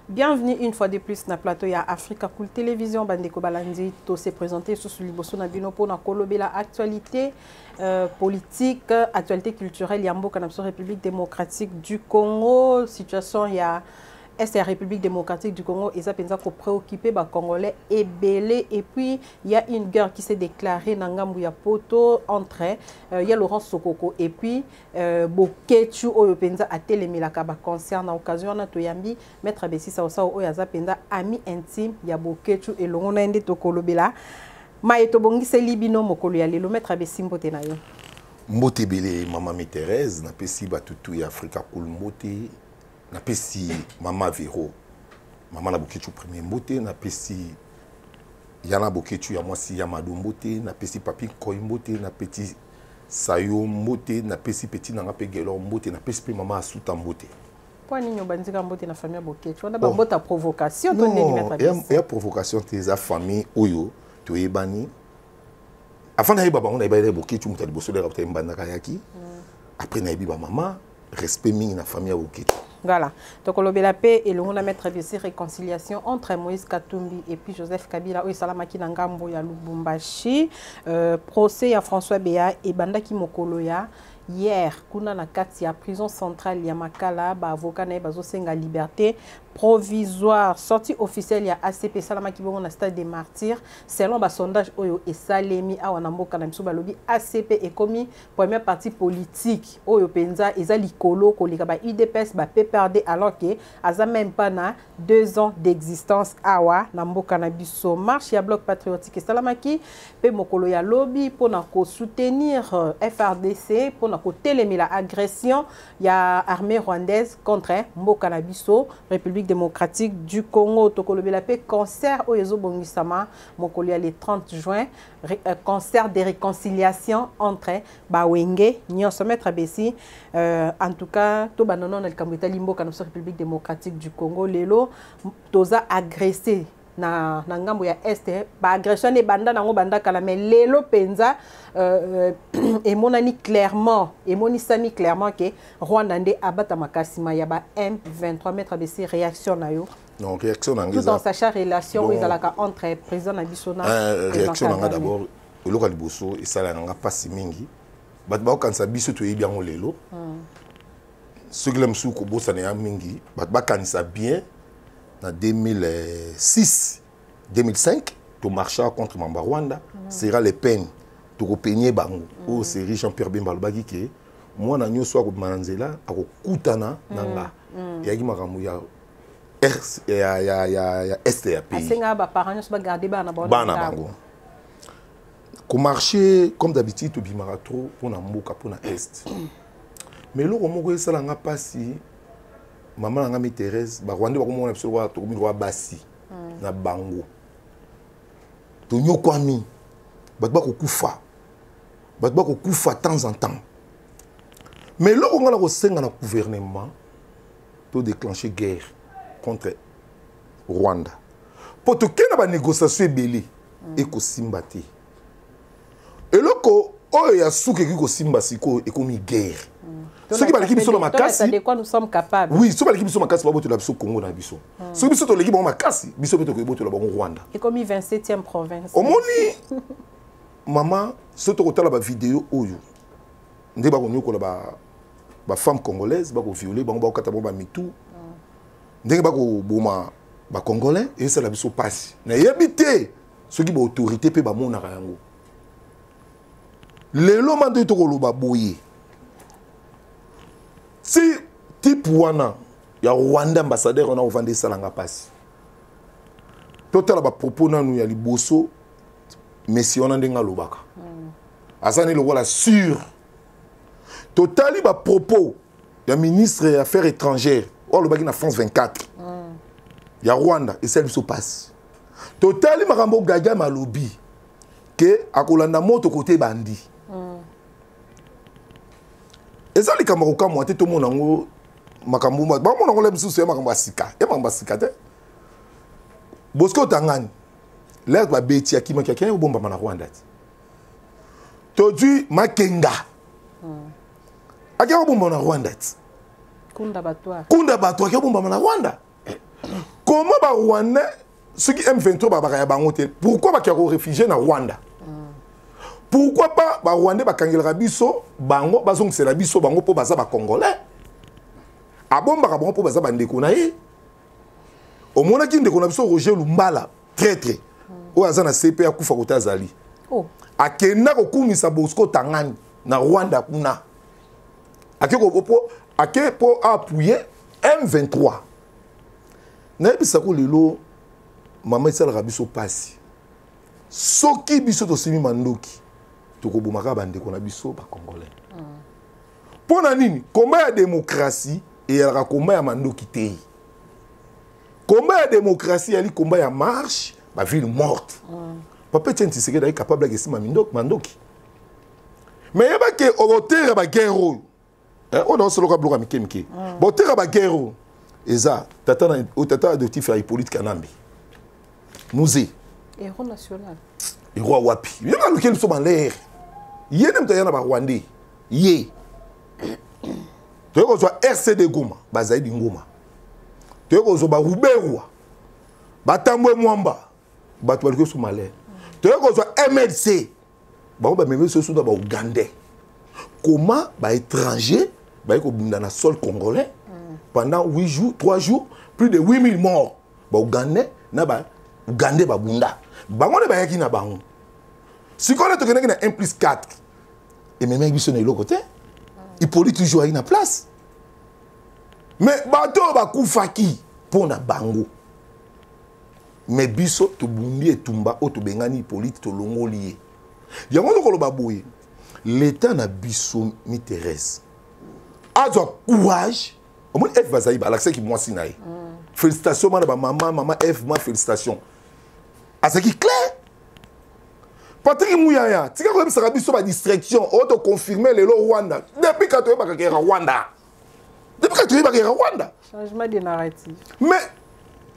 Bienvenue une fois de plus na plateau ya Africa Cool Télévision Bandeko Balandi to se présenter sous liboso na bino pour na kolobela actualité politique, actualité culturelle ya mboka na République démocratique du Congo, situation ya est la République démocratique du Congo et ça pensa ko préoccuper ba Congolais et belé et puis il y a une guerre qui s'est déclarée na ngambu ya poto entre il y a Laurent Sokoko et puis Bokechu oyo penza atelemilaka ba concert na occasion na toyambi maître Bessi Saosa oyo aza penza ami intime ya Bokechu et longo na ende to kolobela mayeto bongise libino mokolo ya lelo maître Bessi mbote na yo mbote belé mama mi Thérèse na pesi batutu ya Africa Cool mbote na pesi mama Véro mama na Bokechu premier mbote na pesi yana Bokechu ya mwasi ya Mado mbote na pesi papi Koy mbote na petit Sayo mbote na pesi petit nanga pe Gelo mbote na pesi pe mama Asuta mbote kwa nini obandika mbote na famille Bokechu on a ba mbota provocation to ndeni mettre ya provocation tes famille oyo to yebani avant na yeba bango na yeba Bokechu mutali bosolera buta mbandaka yaki après na yebi ba mama respect mingi na famille Bokechu. Voilà. Donc, la paix et le monde à mettre réconciliation entre Moïse Katumbi et puis Joseph Kabila. Oui, Salamaki Nangambo ya Lubumbashi. Procès à François Béa et Bandaki Mokoloya. Hier, kuna na kati ya prison centrale ya Makala, ba avocat na bazo senga liberté provisoire. Sortie officielle ya ACP Salamaki Bongo na stade des martyrs. Selon ba sondage oyo et Salemi awanamboka na miso balobi ACP est commis première partie politique oyo penza eza likolo kolika ba UDPS ba PPRD alors que aza même pas na 2 ans d'existence awa na mboka na biso. Marche ya bloc patriotique et Salamaki pe mokolo ya lobby pona ko soutenir FRDC pona ko télémi la agression ya armée rwandaise contre mboka na biso République démocratique du Congo. Tokolobela pe concert oyezo bongisama mokolo ya le 30 juin concert de réconciliation entre Bawenge nyonso maître Bessi en tout cas to banono na likambo limboka na République démocratique du Congo lelo toza agressé na ngambo ya este ba agression e banda nango banda kala mais lelo penza et monani clairement et monisami clairement que Rwanda nde abata makasima ya ba M23 maître Bessi réaction na yo. Non, réaction na tout dans sa chère relation où ils alaka entre président na bisona réaction na d'abord loka liboso et ça la nga pasi mingi bat ba kansa biso to yebi yango lelo ce que l'aime sou ko bossa na mingi bat ba kanisa bien en 2006 2005 to marcha contre Mamba Rwanda sera les peines to ko peigner bango o c'est Jean-Pierre Bemba lobaki ke moi na nyoso ko mananzela akokutana nanga yaki makamu ya ya STAP asenga ba parents ba garder bana bango ko marcher comme d'habitude to bimara trop pour na mboka pour na est mais lo moko esala nga pasi maman nga mi Thérèse ba Rwanda ba ko mona biso wa to mi wa basi na bango to nyokwami ba ko kufa ba ko kufa temps en temps mais lo nga la ko senga na gouvernement to déclencher guerre contre Rwanda pour to kena ba négociation belé et ko simbati et loko oyo ya suke ki ko simba siko et ko mi guerre. Ce qui va l'équipe sur ma casse. De quoi nous sommes capables. Oui, ce qui va l'équipe sur ma casse, c'est pas pour la Congo na biso. Ce qui est l'équipe sur ma casse, biso peut être la Rwanda. Et comme 27e province. Au moni maman, ce que tu as la vidéo oyo. Ndé ba konyo ko la ba femme congolaise ba ko violer ba ko katabo ba mitou. Ndé ba ko boma ba congolais et ça la biso passe. Na yebité ce qui ba autorité pe ba mona yango. Lelo mande to ko lo ba boye. Si type wana ya Rwanda ambassadeur on a vendu ça langa passe. Total ba propos na nous ya liboso monsieur on a ndenga lobaka. Azani lo wala sûr. Total ba propos ya ministre des affaires étrangères o lobaki na France 24. Ya Rwanda et ça se passe. Total makambo gaga malobi que akolanda moto côté bandi. Et ça les camarades comme moi tout le monde en makambo ba mon ngole biso c'est makambo asika et makambo asika te Bosco Tangani l'air ba beti akima quelqu'un bomba na Rwanda todu makenga akia bomba na Rwanda Kunda Batwa akia bomba na Rwanda comment ba Rwanda ceux qui M23 ba bango te pourquoi ba ko réfugié na Rwanda pourquoi pas ba Rwanda ba kangela biso bango bazongisela biso bango po baza ba congolais abomba ka bango po baza ba ndeko na ye au mona ki ndeko na biso Roger Lumbala traître o azana CPA kufa kota zali oh akenda ko kumisa Bosco Tangani na Rwanda kuna ake po appuyer M23 na bisa ko lelo mama isala biso pasi soki biso to simi mandoki to ko bomaka bandeko na biso ba congolais pona nini combat ya démocratie et ya combat ya mandoki te combat ya démocratie ali combat ya marche ba ville morte papa Etienne Tshisekedi est capable de sima mandoki mais yeba ke obotera ba guerre on a solo ka bloka mikemike botera ba guerre eza tata adoptif ya Hippolyte Kanambi musée héros national héros wapi yeba lequel so l'air yene mtayana ba Rwandais ye to ko RCD Goma bazaidi ngoma to ko ba Ruberwa batambwe mwamba batu baliko so l'air to ko MLC ba même so so ba Ougandais comment ba étranger ba ko bunda na sol congolais pendant 8 jours 3 jours plus de 8000 morts ba Ougandais na ba Ougandais ba bunda bango ne ba yaki na bango si on a to na 1 plus 4 et même biso na l'autre côté il peut toujours aller na place mais bato ba kufaki pona bango mais biso to bumbi etumba o to bengani Hippolyte to longoli yango to koloba boye l'état na biso m'intéresse azo courage au moins F bazaïba l'accès qui moi sinaï félicitations maman F moi félicitations à ce qui clair Patrick Mouyaya tika ko bisa biso ba distraction auto confirmer le Rwanda depuis quand tu es ba Rwanda depuis quand tu es ba Rwanda changement de narratif mais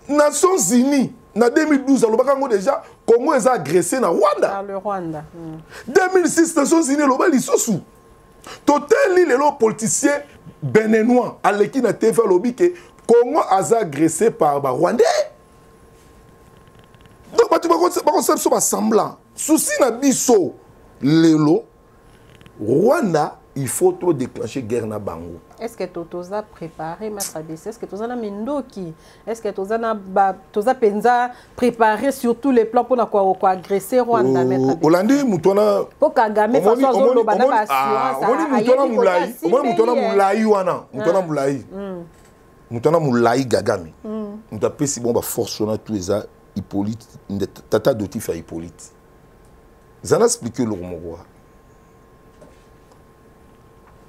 Nations Unies na 2012 alobaka ngo déjà Congo est agressé na Rwanda par le Rwanda 2006 Nations Unies loba lisusu total li les politiciens béninois aleki na TV lobi que Congo a agressé par ba Rwandais donc batu ba concept ba semblant souci na biso lelo Rwanda il faut trop déclencher guerre na bango. Est-ce que toza préparé maître ABC? Est-ce que toza na mindoki? Est-ce que toza penza préparé sur tous les plans pour na quoi agresser Rwanda maître ABC? Olandi mutona pour Kagame façon zolo bana ba assurance. Mutona mulai wana, mutona mulai. Mutona mulai Kagame. Mutape si bon ba force na tous les Hippolyte, tata dotif à Hippolyte. Zana expliquer le romogoa.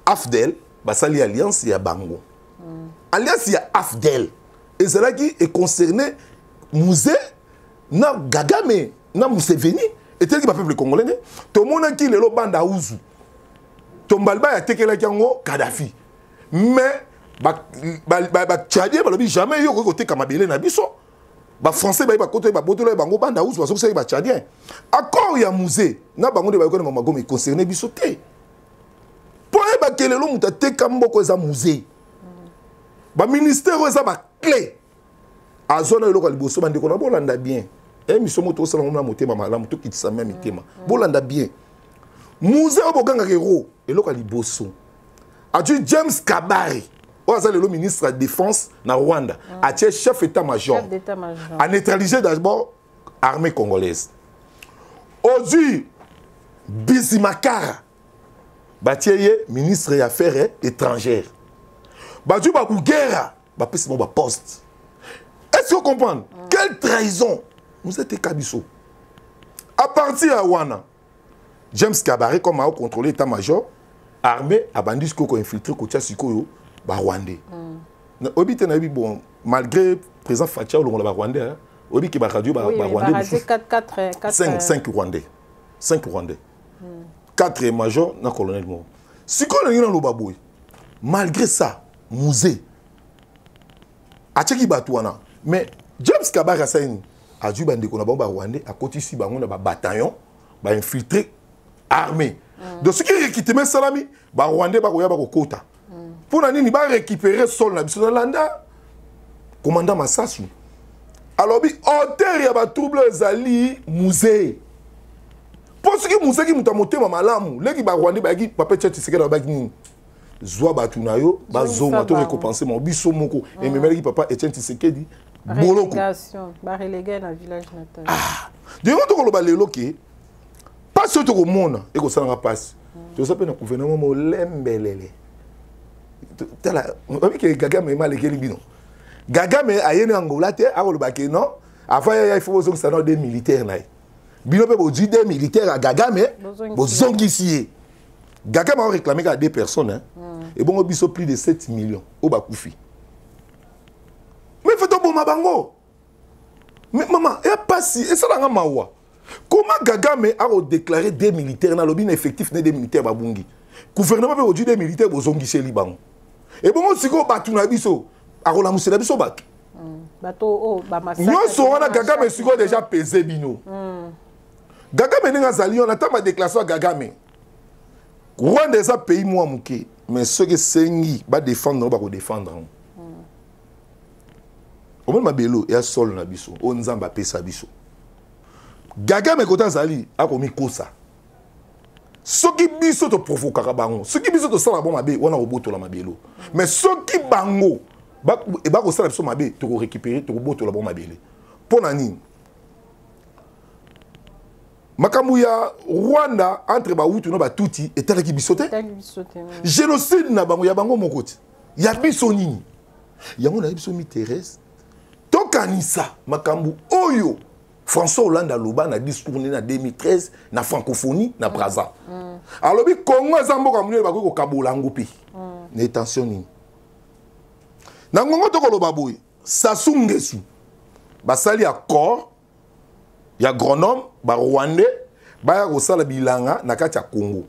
Afdel, basali alliance ya Bango. Alliance ya Afdel. Et c'est là qui est concerné Mouzé, na Kagame, na Museveni, et tel qui va peuple congolais. Tout le monde qui le banda ouzu. Tombalba ya tekela kiango Kadhafi. Mais Tchadien balobi jamais yo côté Kamabele na biso. Ba français ba côté ba botolo bango banda ouzu parce que c'est ba Tchadien. Accord ya Mouzé, na bango de ba ko na Magome concerné biso te. Pour ba kelelo muta te kamboko za musée ba ministère za ba clé azona loko liboso bande ko na bolanda bien miso moto sala ngomna motema malamu to kitisa même mitema bolanda bien musée oboganga kero eloko liboso aju James Kabari oza le ministre de la défense na Rwanda a chef état-major a neutralisé d'abord armée congolaise aujourd'hui Bizimakara Batieye, ministre des Affaires étrangères. Badu Babougera, bapesi mon poste. Est-ce que vous comprenez? Quelle trahison? Vous êtes Kabiso. À partir de Wana, James Kabare, comme a contrôlé l'état-major, armée a bandit ko infiltré Kotia Sikoyo, Rwandais. Bon, malgré le président Fatia, le Rwandais, Obi qui radio Rwandais. 5 Rwandais. 5 Rwandais. 4 majors na colonel mo. Si colonel na lobaboy. Malgré ça, Mouzé a tcheki batouana. Mais James Kabara Saini a dû bande ko na ba Rwandais à côté si bango na ba bataillon ba infiltré armée. De ce qui récupérer salami, ba Rwandais ba koya ba ko kota. Pour na nini ba récupérer sol na biso na landa. Commandant Massasu. alors bi auteur ya ba trouble ezali musée pour ce qui musée qui muta motema malamu leki ba Rwanda ba ki papa tchati sekela ba ki zwa batu na yo bazonga to récompenser mon biso moko et memeli papa Etienne Tshisekedi boloko ba relégué na village natal de on to ko ba lelo ke pas surtout ko mona e ko sala passe to ça pe na gouvernement mo lembelele tala obi ke Kagame malekeli bino Kagame ayene Angola te akoloba ke non avant il faut que ça des militaires là bino pe bo di des militaires à Kagame bozongisi Kagame a réclamé à 2 personnes hein. Et bon biso plus de 7 millions au bakoufi. Mais faut to boma bango. Mais maman, et pas si et ça la mawa. Comment Kagame a déclaré des militaires na lobby effectif des militaires babungi. Gouvernement peut dire des militaires bozongisi libango. Et bon siko batu na biso akola musela biso bak. Bato o ba massacre. Nyo so wana Kagame siko déjà pesé bino. Kagame ninga zali on attend ma déclaration à Kagame. Rwanda est un pays moi mouké, mais ceux qui sengi va défendre, va défendre. Au moins ma bélo et à sol na biso, on nzamba pesa biso. Kagame kota zali a komi kosa. Ceux qui biso te provoquera bango, ceux qui biso te sala bon mabe, on a oboto la mabelo. Mais ceux qui bango, et ba ko sala biso mabe, te ko récupérer, te ko boto la bon mabele. Pona nini? Makambu ya Rwanda entre Bahutu no Batuti et tala ki bisote. Génocide na bango ya bango mokoti. Ya biso nini. Yango na biso mi Thérèse. Tokanisa makambu oyo François Hollande aloba na discours na 2013 na francophonie na Brazza. Alors bi Congo zamboka munene bako ko kabola ngopi. Na attention nini. Na ngongo to koloba boy. Sassou Nguesso. Basali accord ya agronome ba Rwandais ba ko sala bilanga na kati ya Congo.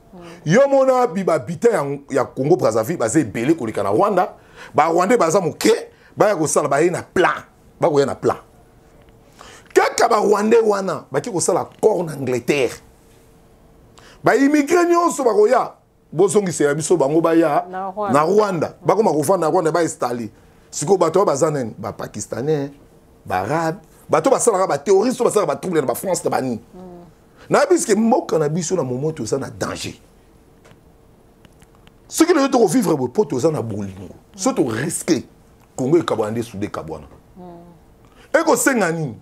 Yo mona bi ba bité ya Congo Brazzaville ba ze belé ko lika na Rwanda, ba Rwandais baza moke ba ko sala ba na plan, ba ko na plan. Kaka ba Rwandais wana ba ki ko sala accord na Angleterre. Ba immigré nyonso ba ko ya bozongi se ya biso bango ba ya na Rwanda. Ba ko makofanda na Rwanda ba installer. Siko bato bazanen ba pakistanais, ba arabe bato basala ba terroriste basala ba trouble na ba France na bani na biske moka na biso na moment to ça na danger ce qui doit to vivre bo poto ça na bolingo so to risquer Congo e kabwande soudé kabwana e ko senga nini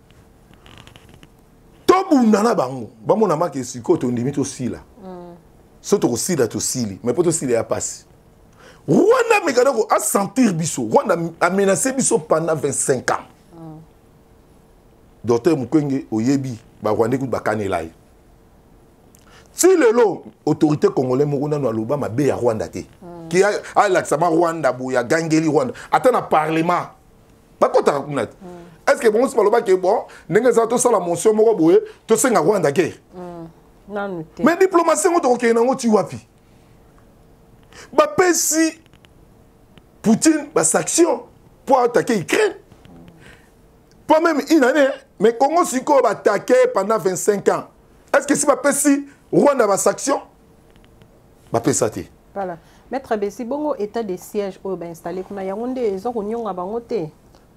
to bunda na bango ba mona make siko to ndimi to sila so to sila to sili mais poto sila ya passe Rwanda mekana ko a sentir biso Rwanda a menacé biso pendant 25 ans. Docteur Mukwege oyebi ba Rwanda ku bakanela ye. Si lelo autorité congolaise mokona no aloba mabe ya Rwanda te. Ki a l'accent Rwanda boya gangeli Rwanda. Ata na parlement. Ba kota kunat. Est-ce que bon si baloba ke bon ndenge za to sala mention moko boye to senga Rwanda guerre. Non te. Mais diplomatie ngo to ke nango ti wapi. Ba pesi Poutine ba sanction pour attaquer Ukraine. Pas même une année, mais Congo Siko va attaquer pendant 25 ans. Est-ce que si va si Rwanda va sanction va passer? Voilà. Maître Bessi, bongo état de siège où va installer kuna Yaoundé ils ont union à bangote.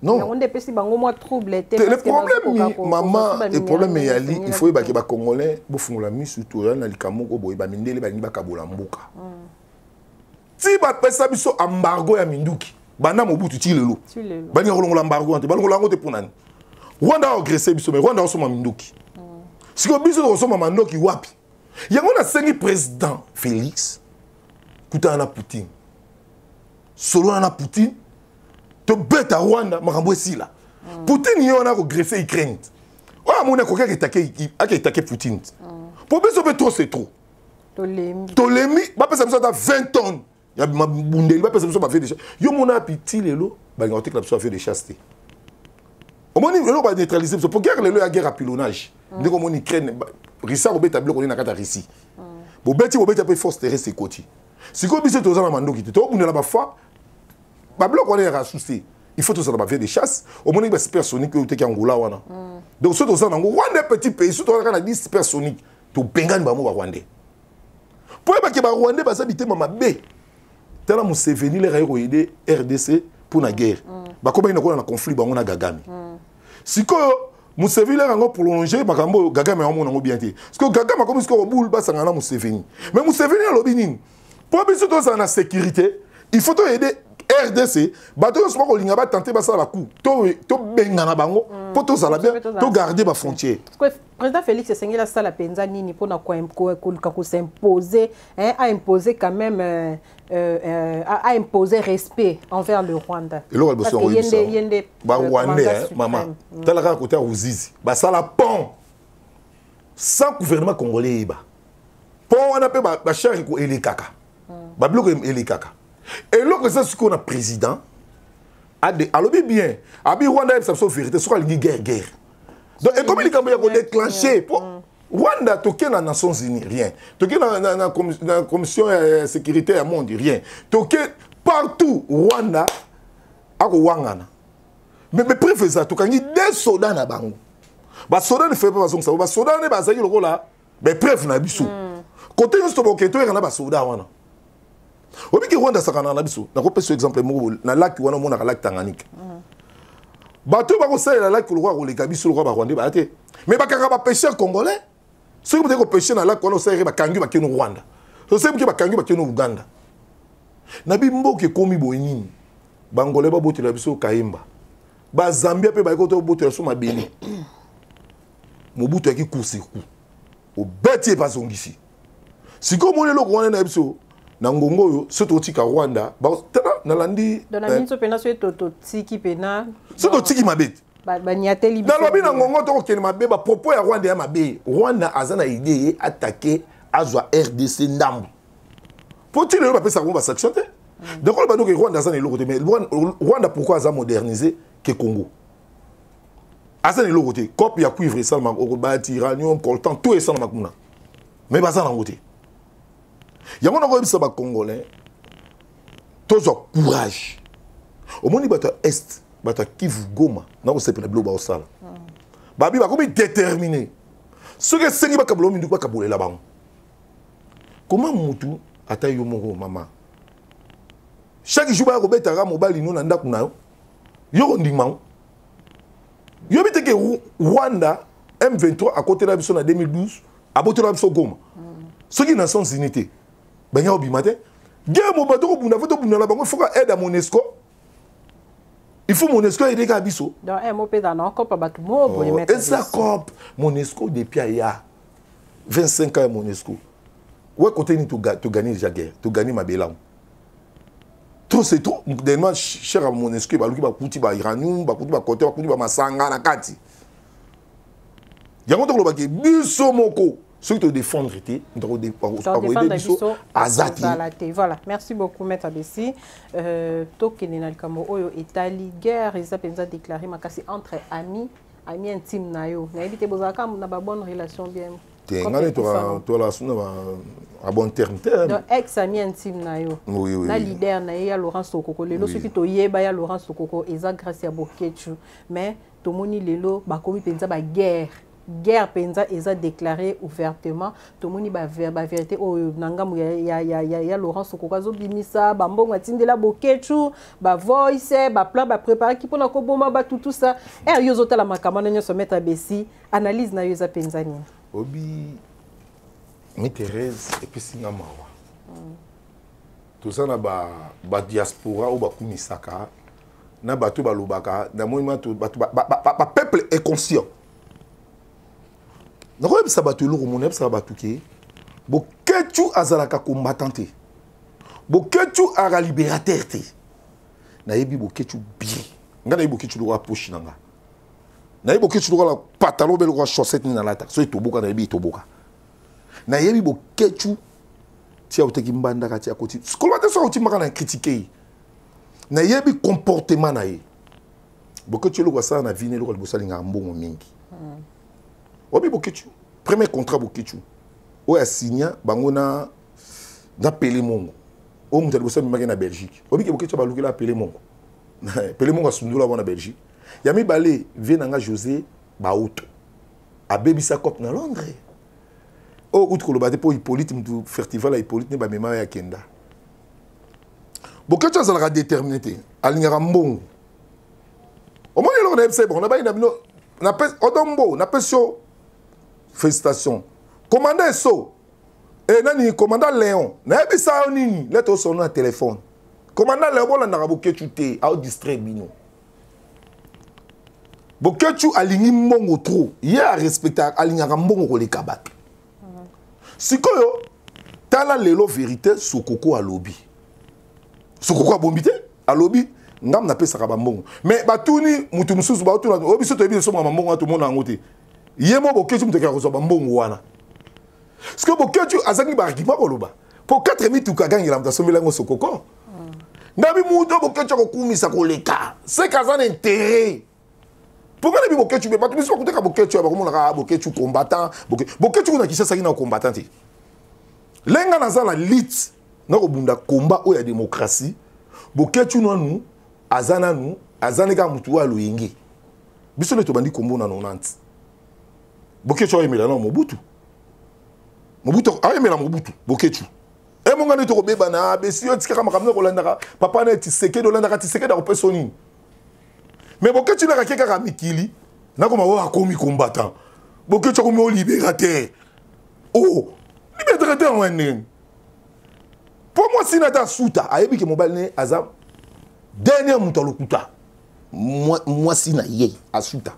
Non. Yaoundé pesi bango moi trouble le problème maman le problème yali il faut que les Congolais bofungola misu to na likamoko boy ba mindele ba niba kabola mboka. Si ba pesa biso embargo ya minduki bana mobutu ti lelo bani kolongola embargo ante balongola ngote ponani Rwanda a agressé biso mais Rwanda osoma minduki siko biso osoma mandoki wapi yango na sengi président Félix kutana na Poutine solo na Poutine to beta Rwanda makambo esila Poutine yo na ko agresser Ukraine wa mona ko kaka attaquer Poutine pour biso be trop c'est trop tolemi ba pesa biso ta 20 tonnes. Il y a des gens qui ont fait des chasses. Il y a des gens qui ont fait des chasses. Au moins, ils ont neutralisé. Pour guerre, il y a une guerre à pilonnage. Dès qu'on Ukraine, Rissa a établi qu'on est dans la Russie. Pour bêtir, on peut force terrestre côté. Si on dit que vous avez un qui est au bout de la fois, on est rassoussé. Il faut que vous ayez des chasses. Au moins, il y a des supersoniques qui sont en Angola. Donc, si vous avez un petit pays, si vous avez un 10 supersoniques, vous avez un Rwandais. Pour que les Rwandais habitent ma baie. Tala Museveni les aider RDC pour la guerre. Ba comment il y a un conflit ba on a Kagame. sikoyo Museveni a prolongé makambo gaga mais on bien dit parce que gaga makambo sikoyo boule ba sangana Museveni mais Museveni a lobby pour biso to ça na sécurité il faut aider RDC bato yo soko linga ba tenter ba ça la coup to bengana bango pour to ça la bien to garder ba frontière parce que président Félix Tshisekedi ça la penza nini pour na ko s'imposer hein a imposer quand même a imposer respect envers le Rwanda et là parce que yende ba Rwandais maman talaka côté Ruzizi ba ça la pont sans gouvernement congolais ba pont on appelle ba cher ko elekaka ba bloc elekaka. Et là, que c'est ce qu'on a président, alors bien, abi Rwanda ça c'est vérité, sur la guerre. Donc et comme il a déclenché pour Rwanda toqué dans les Nations Unies rien, toqué dans la commission sécurité à monde rien, toqué partout Rwanda à Wangana. Mais préfère ça, toqué des soldats na bango. Ba soldats ne fait pas ça, ba soldats ne ba ça le là, mais bref na biso. Côté nous stop OK, toi na ba soldats wana. Obi ki Rwanda sakana na biso na ko pesa exemple mo na lac wana mo na lac Tanganyika bato ba ko sala la lac ko roi ko le kabiso le roi ba Rwanda ba te mais ba kaka ba pêcheur congolais ceux qui ko pêcher na lac wana sala ba kangi ba kenu Rwanda so c'est qui ba kangi ba kenu Uganda na bi mboke komi boyini bangolais ba botela biso Kayemba ba Zambia pe ba ko to botela so mabeli mobutu ki kursi ku o beti pas zongisi siko mo le lo Rwanda na biso na ngongo yo soto tika Rwanda ba na landi dans la minute pena so toto tiki pena soto tiki mabet ba nyateli na lobi na ngongo to ko mabe ba propos ya Rwanda ya mabe Rwanda azana idée attaquer azwa RDC ndambu faut-il le paper ça va s'actionner donc le bado que Rwanda azana le côté mais Rwanda pourquoi azana moderniser que Congo azana le côté copie ya cuivre seulement au bâti uranium coltan tout est ça na makuna mais ba ça na côté. Il y a un peu Congolais, tous ont courage. Au moins, ils est, ils Kivu Goma, non c'est le bleu sale. Babi va comme déterminé. Ce que c'est qui va kablo mindu va kabouler là-bas. Comment mutu ata yo moko maman? Chaque jour ba robeta ra mobile no nanda kuna yo ndimang. Yo bité que Rwanda M23 à côté de la biso en 2012 à côté de la biso Goma. Ce qui Nations Unies ben ya obi matin guerre mo bato ko bunda foto bunda la bango faut aide à Monesco il faut Monesco aider ka biso donc MOP dans encore pas bato mo bo mettre et ça cop Monesco depuis il y a 25 ans Monesco ouais côté ni to gagner déjà guerre to gagner Mabela trop c'est trop dernièrement cher à Monesco ba luki ba kuti ba iranium ba kuti ba côté ba kuti ba masanga na kati yango to lo ba ke biso moko ceux qui te défendent, voilà, merci beaucoup, Maître Bessi. Tokenina Kamo Oyo Italie, guerre, ils ont déclaré makasi entre amis intimes nayo. Na évité bozaka na ba bonne relation bien. Toi là, à bon terme. Donc ex-ami intime nayo. Oui. Na leader na ya Laurent Sokoko. Lelo soki to yeba ya Laurent Sokoko, eza grâce à Bokechu. Mais tomoni lelo ba komi penza ba guerre. Guerre penza eza déclaré ouvertement tout moni ba vérité o nangamu ya Laurent Sokoko zo bimisa ba mbongo atindela Bokechu ba voice ba plan ba préparer ki pona ko boma ba tout ça yo zota la makamana nyo so Maître Bessi analyse na yo za penza ni obi mi Thérèse et puis singa mawa tout ça na ba diaspora ou ba kumisaka na bato ba lobaka na moima to bato ba peuple est conscient. Donc, ça va tout le monde, ça va tout qui. Bokechu azalaka combattant. Bokechu ara libérateur. Naïbi Bokechu bien. Ngana Bokechu le poche nanga. Naïbi Bokechu le pantalon bel roi chaussette na la taxe. So etoboka naïbi toboka. Naïbi Bokechu tia oteki mbanda ka tia koti. Skolate so oti makana critiquer. Naïbi comportement naï. Bokechu le ça na vine le bosalinga mbongo mingi. Obi Bokechu premier contrat Bokechu o a signé bangona na Pélémongo o mutu bosa mi na Belgique obi ke Bokechu ba lukela Pélémongo Pélémongo asundula na Belgique yami balé vienanga José Baoto a bebisa cop na Londres o outko lo bate po Hippolyte mtu festival a Hippolyte ne ba mema ya kenda Bokechu azalaka déterminé alingara mbongo o mo yelo na ebse bon na ba ina bino Odombo, Napesio, félicitations. Commandant So, et nani, commandant Léon, n'abi sa nini, lettre son nom à téléphone. Commandant Léon, on a boketu te, a distrait bino. Boketu alingi mbongo trop, yé a respecté alingi mbongo le kabat. Sikoyo, tala lelo vérité, sokoko a lobby. Sokoko a bombité, a lobby. Ngam na pesa kabambongo mais batuni mutu mususu batuna obiso to ebiso mwa mbongo to mona ngote yemo boketu muteka ko soba mbongo wana parce que boketu azangi ba argument koloba pour 4 minutes ukagangela mtasomela ngo sokoko ngabi muto boketu ko kumisa ko leka c'est kazana intérêt pourquoi les boketu be batu biso ko teka boketu ba komona ka boketu combattant boketu kuna kisa saki na combattant ti lenga na zala lit na ko bunda combat o ya démocratie boketu nonu azana nu azaneka mutu wa loyenge biso le to bandi kombo na 90 boketu ayemela na Mobutu ayemela Mobutu boketu e monga ne to ko beba na besio tikaka makamno ko landaka papa na tiseke do landaka tiseke da ko pesoni mais boketu na kakeka ka mikili na ko mawo akomi combattant boketu ko mo libérateur oh libérateur wane pour moi si nata suta ayebi ke mobile ne azam dernier mutalokuta moi si na ye asuta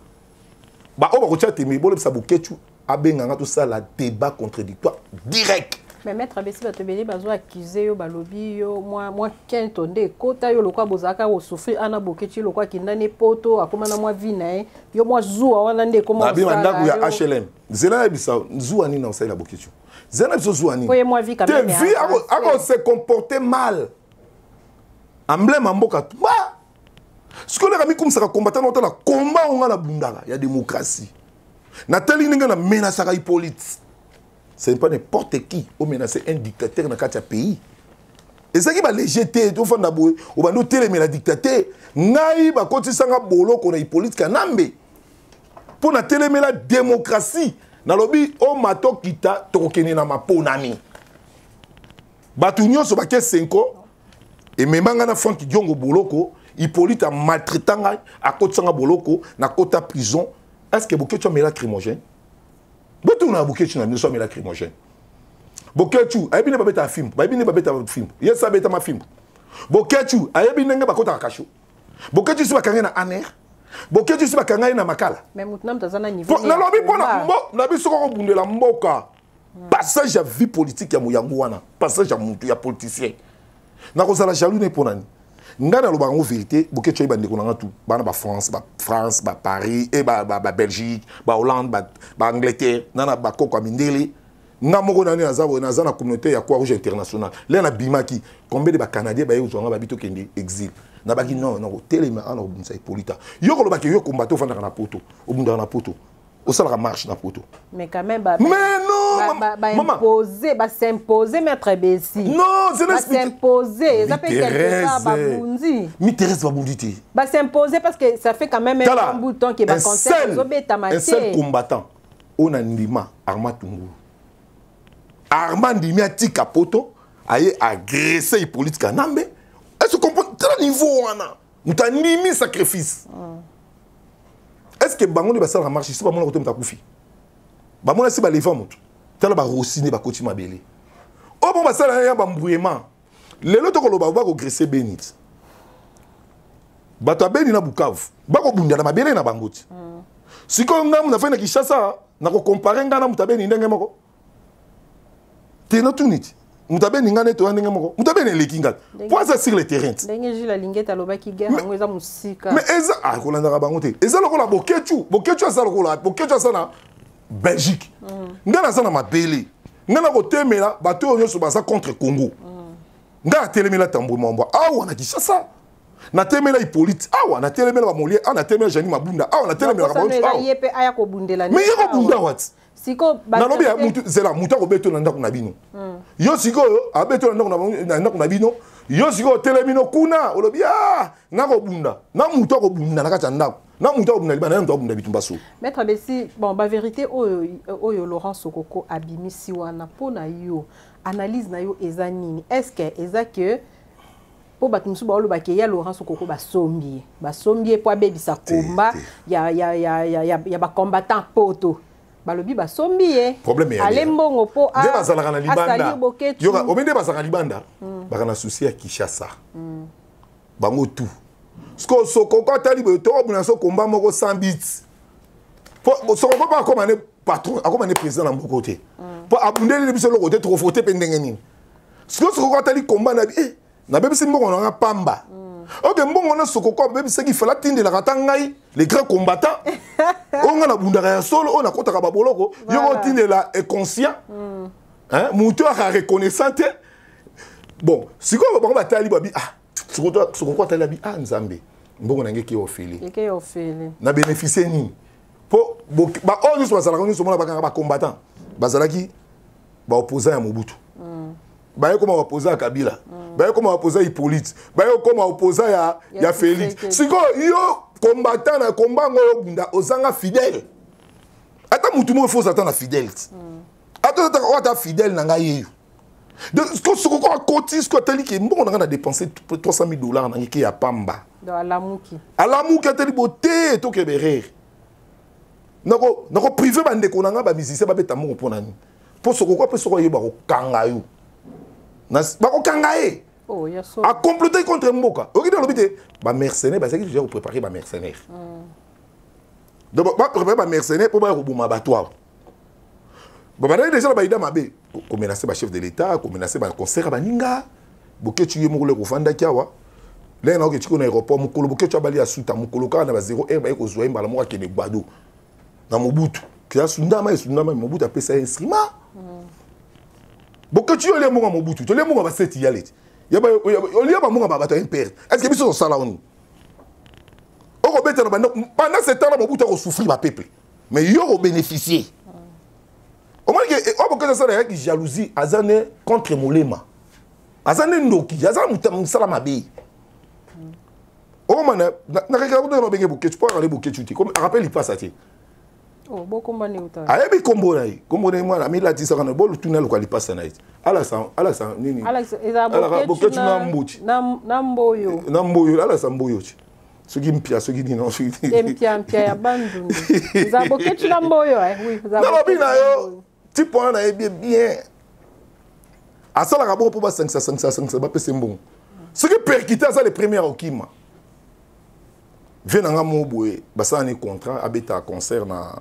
ba o ba ko tchate me bolo sa boketu abenga to ça la débat contradictoire direct mais maître Bessi ba tebeli bazo accuser yo balobi yo moi kento nde kota yo lokwa bozaka o souffrir ana boketu lokwa kindane poto akoma na moi vina yo moi zuwa wana nde comment ça ba ndaku ya HLM zela bisa zuwa ni na osala boketu zela biso zuwa ni ko moi vie quand même vie ako se comporter mal emblème mboka ba ce que les amis comme ça combattant dans la combat on a la bundara il y a démocratie na teli ninga na menace à Hippolyte c'est pas n'importe qui au menacer un dictateur dans quatre pays et ça qui va légèreté to fanda boy o bando télé mais la dictateur ngai ba koti sanga bolo ko na Hippolyte Kanambe pour na télé mais la démocratie na lobby o mato kita to kokene na maponami batunyo so ba ke 5 ans et même na Franck Diongo boloko Hippolyte a maltraité à côté sanga boloko na kota prison est-ce que boketu a mis lacrymogène botu na boketu na so mis lacrymogène boketu ayebi ne ba beta film ba yebi ne ba beta film yesa beta ma film boketu ayebi nenge ba kota kasho boketu si ba kanga na aner boketu si ba kanga na makala mais mutna mtazana niveau na lobi pona na biso ko bundela mboka passage à vie politique ya muyangu wana passage à mutu ya politicien na ko sala jaloux ne ponani ngana lo ba ngo vérité boketu ba ndeko na tout bana ba France ba Paris et ba Belgique ba Hollande ba Angleterre nana ba koko mindele nga moko nani na communauté ya Croix-Rouge internationale là na bimaki combien de ba Canadiens ba yo zonga ba bito kende exil na baki non telema ana obunza Hippolyte yo ko lo ba ke yo combattre ofanda na poto obunda na poto au sala marche na poto mais quand même mais non s'imposer maître Bessi non c'est s'imposer ça peut quelque part babundi mi Thérèse babundi s'imposer parce que ça fait quand même un bout de temps que ba conseil zobeta maté un seul combattant on a ndima Armand Tungu Armand ndimi atika poto aye agressé Hippolyte Kanambe elle se comporte très niveau wana mutandimi sacrifice est-ce que bango ne ba sala marche si ba mona ko temta kufi ba mona si ba lefa mutu tala ba rosine ba koti mabele o bon ba sala ya ba mbouement lelo to ko loba ba ko gresser Benit bato abeni na Bukavu ba ko bunda na mabele na bangoti siko ngam na fa na Kinshasa na ko comparer ngana mutabeni ndenge moko tena tuniti mutabeni ngane to ndenge moko mutabeni lekinga pour ça sur le terrain ndenge jila lingeta lobaki guerre ngo eza musika mais eza kolanda bango te eza lokola boketu asa lokola boketu asa na Belgique ngana sana mabele ngana ko temela bato onyo so basa contre Congo ngana telemela tambo momba awa na Kinshasa na temela Hippolyte awa na telemela ba Molière na telemela Jani Mabunda awa na telemela ba Mabunda awa yepe aya ko bundela mais yako bunda wat siko na lobi ya mutu zela mutu ko beto na ndako na bino yo siko abeto na ndako na bino yo siko telemino kuna olobi na ko bunda na mutu ko bunda na kata ndako na mutu ko bunda libana na mutu ko bunda bitumba so maître Bessi bon ba vérité oyo Laurent Sokoko abimisi wana pona yo analyse na yo eza nini est-ce que eza que po bato musu ba olo ba ke ya Laurent Sokoko ba sombier po abebisa combat ya ba combattant poto balobi ba sombier problème ya alembongo po a de bazalaka na libanda yoka obende bazalaka libanda baka na souci ya Kinshasa bango tout sko Sokoko tali bo to buna so combat moko 100 bits po Sokoko ba ko mané patron ako mané président na mboko te po abundeli biso loko te trop fauté pendenge nini Sokoko tali combat na na bebisi mbongo na pamba ok mbongo na Sokoko bebisi ki fala tinde la katangai les grands combattants on a bundaka ya solo on a kotaka baboloko yo tinde la inconscient hein muto a reconnaissante bon siko ba batali babi Sokoko tali babi nzambe mbongo na ngeki ofeli na bénéficier ni po ba on so basala ko so mona bakanga ba combattant bazalaki ba opposant ya Mobutu baye koma opposant Kabila baye koma opposant Hippolyte baye koma opposant ya Félix siko yo combattant na combat ngo bunda ozanga fidèle ata mutu mo faut s'attendre fidèle ata fidèle na ngai de Sokoko a cotis ko teli ke mbongo na dépenser $300,000 na ngiki ya pamba do alamuki teli boté to keberer nako privé bande ko na ba musicien ba beta mo pona ni po Sokoko pe soko yeba ko kanga yo ba ko kanga e a comploter contre mboka okide lobité ba mercenaire ba saki déjà préparer ba mercenaire donc ba préparer ba mercenaire pour ba ko buma batwa ba déjà ba ida mabe ko menacer ba chef de l'état ko menacer ba concert ba ninga boke tu yemo le ko fanda kiawa là na ko tiko na aéroport mukolo boke tu abali asuta mukolo ka na ba 0 ba ko zoa mbala mo ka ne gbado na Mobutu kia sundama Mobutu apesa instrument boke tu ole mo Mobutu to le mo ba seti yalet ya ba ole ba mo ba bato impère est-ce que biso sala on o beta na pendant ce temps Mobutu a souffrir ba peuple mais yo o bénéficier au moins que o boke ça la jalousie azane contre Molema azane ndoki azane musala mabe o mana na regarde no benge boke tu peux aller boke tu comme rappelle il passe à ti oh beaucoup mani uta ayebi kombo na mwana mila tisaka na bolu tunel ko alipasa na it ala sa nini Alex eza boke na mboyo ala sa mboyo chi soki mpia soki dino soki mpia ya bandundu eza boke tu na mboyo oui eza na bina yo tipo na ebi bien asala ka bo po ba 500 ba pese mbongo soki perkita ça les premières okima venanga mo boye basana ni contrat abeta concert na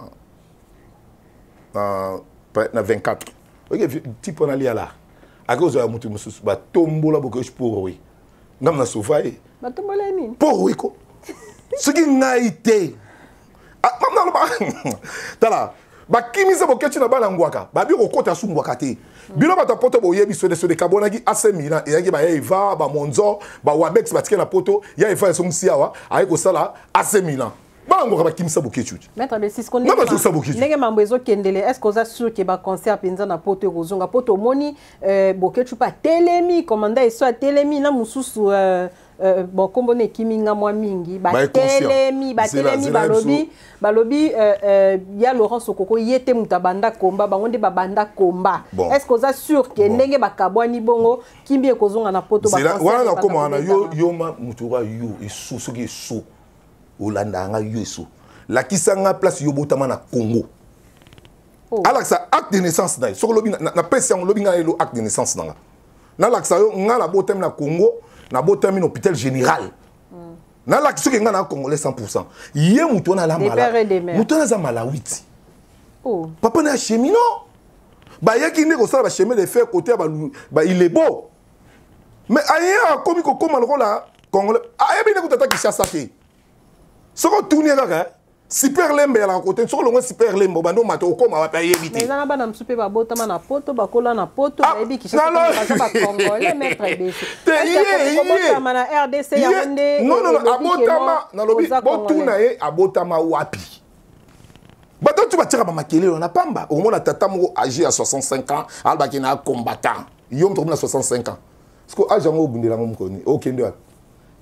24 ok tipo na lia là à cause de mutu mususu ba tombola boko pour oui ngam na sofaye ba tombola nini pour oui ko ce qui ngaité ah non ba tala ba kimisa boko tu na bala ngwaka ba bi ko kota su ngwaka te bilo ba ta poto bo yebi so de kabona ki AC Milan et yaki ba Eva ba Monzo ba Wabex ba tikela poto ya Eva so msiawa ayi ko sala AC Milan ba ngwaka ba kimisa boko chuchu maître de Cisco ndenge mambo ezo kendele est-ce que oza sûr que ba concert penza na poto kozonga poto moni bokechu pa telemi commanda eso a telemi na mususu bon kombo ne kiminga mwa mingi ba telemi balobi ya Laurent Sokoko yete mutabanda komba bango nde babanda komba est-ce que oza sûr que ndenge bakabwani bongo kimbi ekozonga na poto ba concert wana na koma na yo ma mutura yo isu soki isu olanda nga yo isu la kisanga place yo botama na Congo alors ça acte de naissance na so lobi na pesi on lobi nga lo acte de naissance na la yo nga la botama na Congo na botama na hôpital général na la kiso nga na congolais 100% yé muto na la mala muto na za malawiti papa na chemino ba yaki ne ko sala ba chemin de fer côté ba il est beau mais aya komi ko koma lokola congolais aya bine ko tata Kinshasa te soko tourner kaka super lembe la côté soko longo super lembe bando mato koma ba paye vite mais na bana msupe ba botama na poto ba kola na poto ebi Kinshasa ba congolais maître besi te na RDC ya wende non abotama na lobi botuna e abotama wapi bato tu batira ba makele na pamba au moins la tata mo âgé à 65 ans alba ki na combattant yom to na 65 ans parce que âge ngo bundela ngo mkoni okende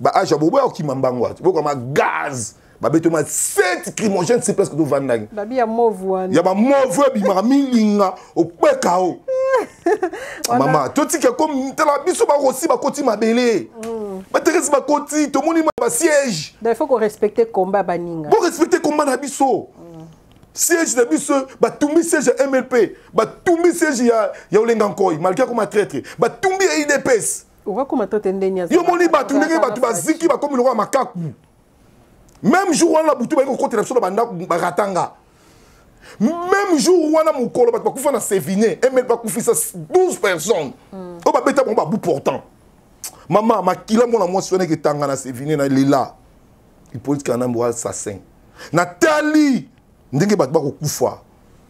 ba âge bobo okimambango wa boko ma gaz ba beto ma 7 crimogène c'est presque do vandang ba bia movu ya ba movu bi ma milinga opekao mama toti ke comme tela biso ba rosi ba koti mabele ba Thérèse Bakoti to moni ba siège il faut qu'on respecte combat baninga pour respecter combat na biso siège de biso ba tumbi siège MLP ba tumbi siège ya Olenga Nkoy malgré comme traître ba tumbi IDPS on va comment t'entendre yo moni ba tumbi ba tu ba ziki ba comme le roi makaku même jour on la butu ba ko côté na biso ba ndako ba ratanga même jour wana mukolo ba kufa na Sévigné MLP ba kufisa 12 personnes o ba beta bon ba bout pourtant maman makila mona moi sonné que tanga na Sévigné na lila il politique en amboa assassin Nathalie ndenge ba ko kufa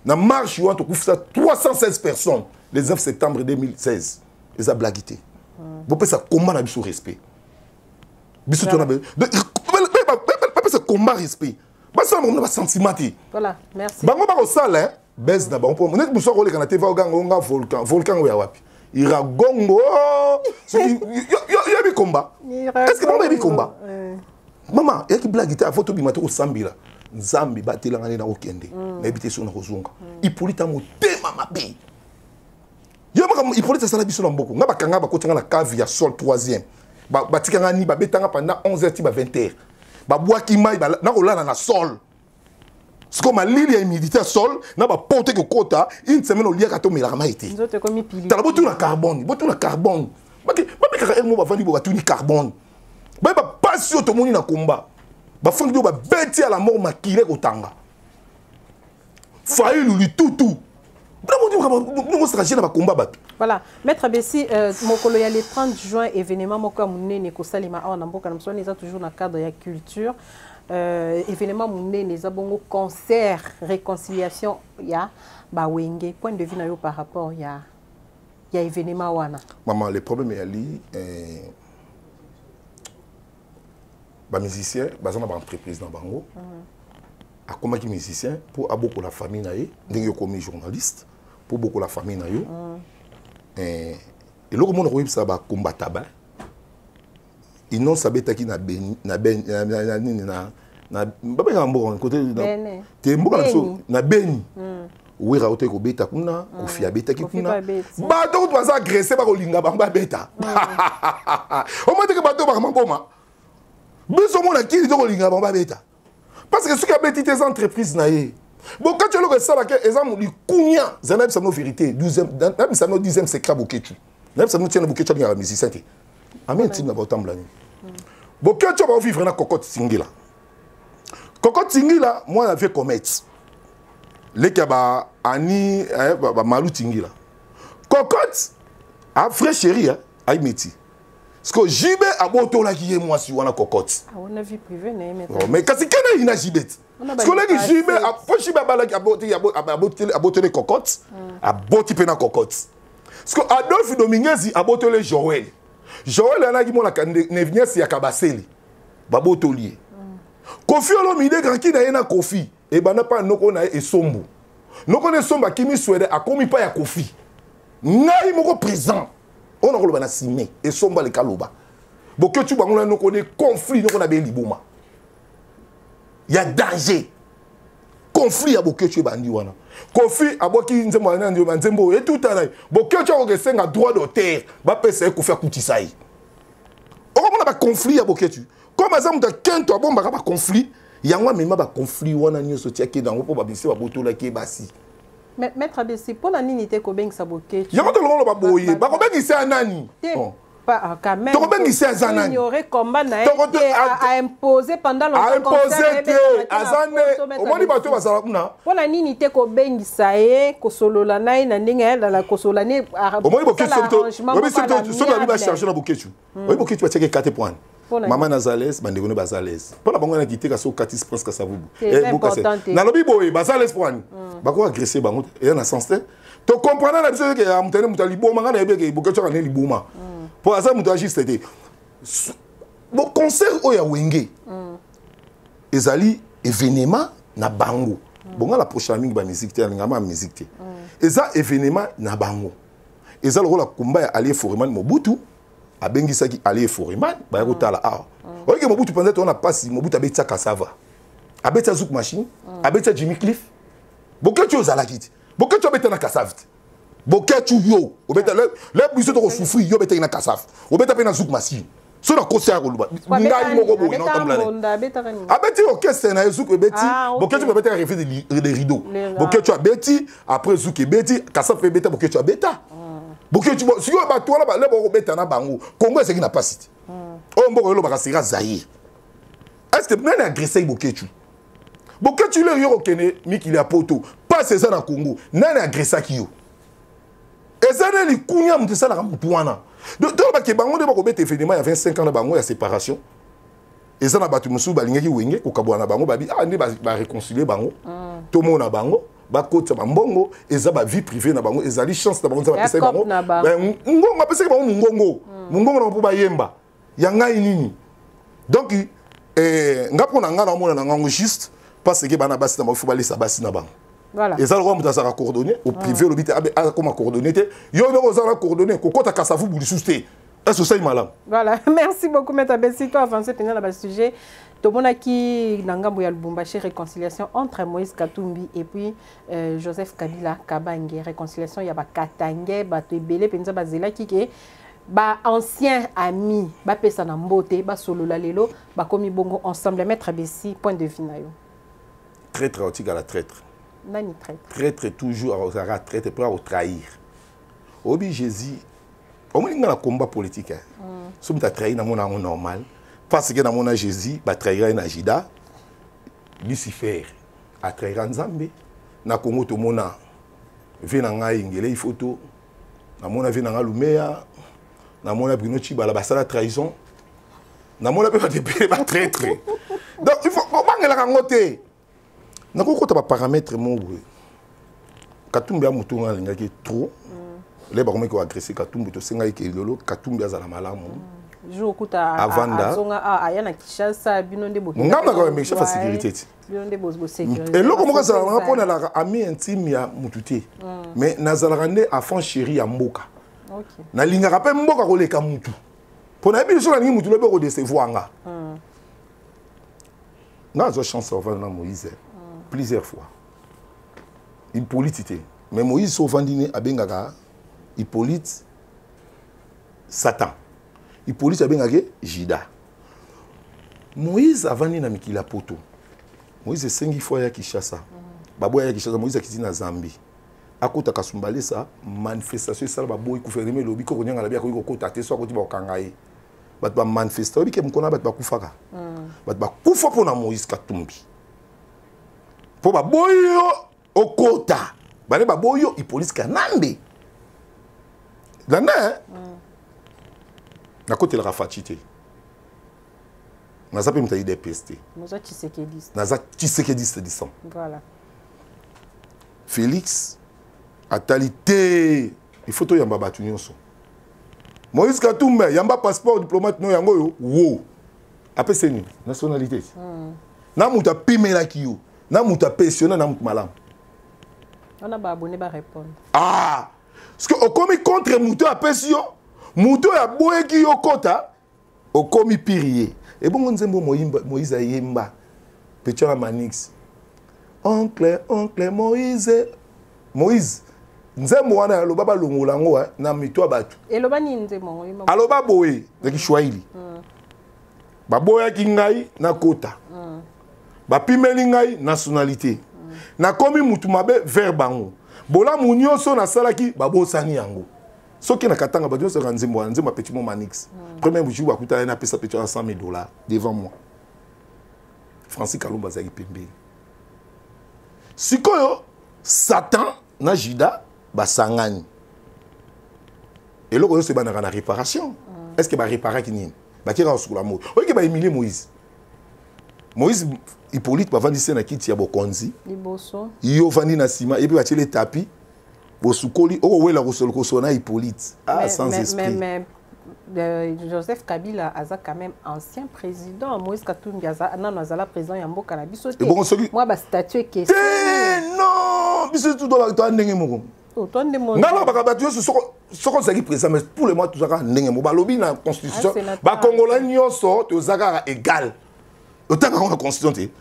na marche yo to kufisa 316 personnes le 9 septembre 2016 les a blaguité bo pesa combat na biso respect biso to na be pesa combat respect ba ça mon sentiment. Voilà, merci. Bango ba ko sala baisse na bango net buso ko le kana TV nga volcan ya wapi ira gongo yo bi combat est-ce que pas bi combat maman ya ki blague ta photo bi mato ko sambila nzambi batela ngani na okende na ebité so na kozunga ipolita motema mabe yo maka ipolita sala biso na mboko nga bakanga ba kotinga na cave ya sol 3e ba tikanga ni ba betanga pendant 11h ti ba 20h ba boaki mai ba na kolala na sol. C'est comme l'île a humidité sol, n'a pas porté que quota, une semaine au lieu à tomber la maïté. Nous autres comme pili. T'as la botte la carbone, botte la carbone. Bah que moi va vendre pour tout ni carbone. Bah pas sûr tout le monde na combat. Bah faut que bah bêter à la mort maquillé au tanga. Faille lui tout. Nous stratégie na combat bat. Voilà, maître Bessi, mon colloque le 30 juin événement moko munene ko salima on mboka na soni za toujours na cadre ya culture. Événement munene les abongo concert réconciliation ya ba wenge point de vue na yo par rapport ya événement wana maman le problème est ali ba musicien bazana ba entreprise na bango a comment qui musicien pour aboko la famille na ye ndenge comme journaliste pour beaucoup la famille na yo et le comment on ça ba combattre ba ils n'ont sabeta qui na baba ngambo côté te mboka na beni oui raote ko beta kuna ko fia beta ki kuna ba donc tu vas agresser ba ko linga ba beta o mo te ke ba to ba mamboma biso mo na ki to ko linga ba beta parce que ce qui a bêti tes entreprises na ye bon quand tu le ça là que exemple li kunya zana bisa no vérité 12e na bisa no 10e secret boketu na bisa no tiena boketu ya musicien te amen tim na ba tamblani boketu ba vivre na cocotte singila. Cocotte Tingila, moi, j'avais commettre. Les kaba ani malou Tingila. Cocotte, a frère chéri, aïe métier. Parce que JB a boto la qui est moi si on a cocotte. Ah, on a vu privé, mais quand c'est qu'il y a JB. Parce que les JB a fait JB a boté les cocottes, a boté pena cocotte. Parce que Adolphe Dominguez a boté les Joël. Joël a dit mon la ne vient si a kabaseli. Ba boto lié. Kofi Olomide grand qui na Kofi et bana pa noko na e sombo noko ne somba kimi swede akomi pa ya Kofi ngai moko présent on a kolobana simé et somba le kaloba boke tu bangola noko ne conflit noko na be liboma ya danger conflit ya boke tu bandi wana Kofi aboki nzembo na nzembo et tout à boke tu ko senga droit d'auteur ba pesa ko faire kutisai on a conflit ya boke tu. Comme par exemple, quand tu as un conflit, il y a un conflit où on a qui dans le babisi ba boto la qui basi. Mais maître Bessi pour la ninité ko beng saboké. Il y a un autre ba boye, ba ko beng c'est nani. Pas quand même. To ko beng c'est zanani. Il y aurait combat na à imposer pendant longtemps. À imposer azane. Au moins bato ba sala kuna. Pour la ninité ko beng sae ko solola na ina ndinga la la ko solane. Au moins boketu so to ba charger na boketu. Oui boketu ba checker 4 points. Maman Nazalès, bandegone Bazalès. Pour la banque qui était sur Katis Prince Kassavou. C'est important. Dans le biboy, Bazalès pour nous. Bako agressé bango et en sens tu comprends la chose que amtene mutali boma ngana ebeke boketu ngana liboma. Pour ça mutu juste était. Bon concert oya wenge. Ezali événement na bango. Bon la prochaine mingi ba musique te ngama musique te. Eza événement na bango. Eza le rôle combat ya allié Foreman Mobutu. A bengisaki aller Foreman ba yotala a oke Mobutu penza to na passe Mobutu abetsa cassava abetsa zouk machine abetsa Jimmy Cliff boketu ozala kiti boketu abeta na cassava boketu yo obeta le biso to souffrir yo beta na cassava obeta pe na zouk machine so na kosi ya koluba ngai moko boye non tamblane abeti orchestre na Zuki beti boketu beti refait des rideaux boketu abeti après Zuki beti kasa fait beta boketu abeta boketu si yo ba tola ba le bo beta na bango Congo c'est qui n'a pas cité o mboko lo ba kasira Zaïre est-ce que nani agressé boketu boketu le yo okene mikili apoto pas c'est ça na Congo nani agressé ki yo ezana li kunya mutu sala ka mutu wana donc ba bango de ba ko beta événement il y a 25 ans na bango ya séparation ezana batu musu balingaki wenge ko kabwana bango babi ah ndi ba réconcilier bango to mona bango ba kota ba mbongo eza ba vie privée na bango ezali chance na bango za ba pesa bango ngongo pesa bango mungongo na po ba yemba ya ngai nini donc ngapo na ngana mona na ngango juste parce que bana basi na ba fubali sa basi na bango. Voilà. Et ça, le roi m'a coordonné au privé, le bit comment coordonné. Yo ne vous a coordonné. Kokota kasafu buli souste. Est-ce que c'est malin? Voilà. Merci beaucoup, Maître Bessi. Toi, avancé pendant le sujet. Tout le monde qui Nangambo ya Lubumbashi, réconciliation entre Moïse Katumbi et puis Joseph Kabila Kabange. Réconciliation, il y a Katangé, Batebele, Penza Bazela qui est ba ancien ami, ba pesa na mbote, ba solo la lelo, ba komi bongo ensemble. Maître Bessi, point de vue na yo. Traître à la traître. Nani traître. Traître toujours à traître pour à trahir. Obi Jésus, au moins dans le combat politique, si tu as trahi dans mon amour normal, parce que dans mon Jésus, tu as trahi dans Jida, Lucifer a trahi dans Zambé, na Congo to mona, vient dans Ingele photo, na mona vient dans Lumea, na mona Bruno Chiba la basala trahison, na mona peut te payer ba traître. Donc il faut comment la rangoter. Na ko kota ba paramètre mo Katumbi a mutu nga ki trop les ba ko agresser Katumbi to senga ke lolo Katumbi azala malamu jour kuta azonga ayana Kishasa binonde bo ngamba ko me chef sécurité binonde bo sécurité et loko mo za nga pona la ami intime ya mututé mais nazala rande à fond chéri ya mboka OK na linga rappel mboka ko leka mutu pona bi so na ngi mutu lobe ko décevoir nga na zo chance au na Moïse plusieurs fois. Hippolyte. Mais Moïse Sauvandine a bengaka Hippolyte Satan. Hippolyte a bengaka Jida. Moïse a vandi na mikila poto. Moïse est 5 fois ya Kishasa. Babo ya Kishasa Moïse a kiti na Zambie. Akota kasumbale sa manifestation ça babo ikufereme lobi ko nyanga la bia ko kota te so ko tiba kangaye. Bat ba manifestation bi ke mkona bat ba kufaka. Bat ba kufa pona Moïse Katumbi. Po ba boyo okota bale ba boyo Hippolyte Kanambe dana na côté la rafatité na zape mta ide peste naza Tshisekedi disant voilà Félix atalité il faut to yamba batu nyonso Moïse Katumbi yamba passeport diplomate no yango yo wo apese ni nationalité na muta pimela kiyo na muta pensionné na muta malam. On a ba abonné ba répondre. Ah, parce que au komi contre muto a pension, muto ya boeki yo kota, au komi pirier. Et bon nzembo Moïse ayemba. Petcha Manix. Oncle Moïse. Nzembo wana lo baba longolango na mito abatu. Et lo bani nzembo. Aloba boye de Kiswahili. Ba boya kingai na kota. Ba pimeli ngai nationalité na komi mutu mabe vers bango bola munyoso na salaki babo sani yango soki na katanga badio se ranzimbo nzimbo petit mo Manix premier jour akuta na pesa petit $100,000 devant moi Francis Kalumba zaki pembe sikoyo Satan na Jida basangani et loko yo se bana na réparation est-ce que ba réparer kini ba kira osukula mo oki ba humilier Moïse Hippolyte ba vandi na kiti ya bokonzi liboso yo vandi na sima et puis ba tele tapis bosukoli o wela ko solo ko sona Hippolyte sans esprit mais Joseph Kabila aza quand même ancien président Moïse Katumbi aza nano azala président ya mboka na biso te moi ba statut question non biso tout dans la to ndenge moko ngalo bakabatu soko zaki président mais pour le mois tout ça ndenge mo ba lobi na constitution ba congolais nyoso to zaka égal autant qu'on a constitué.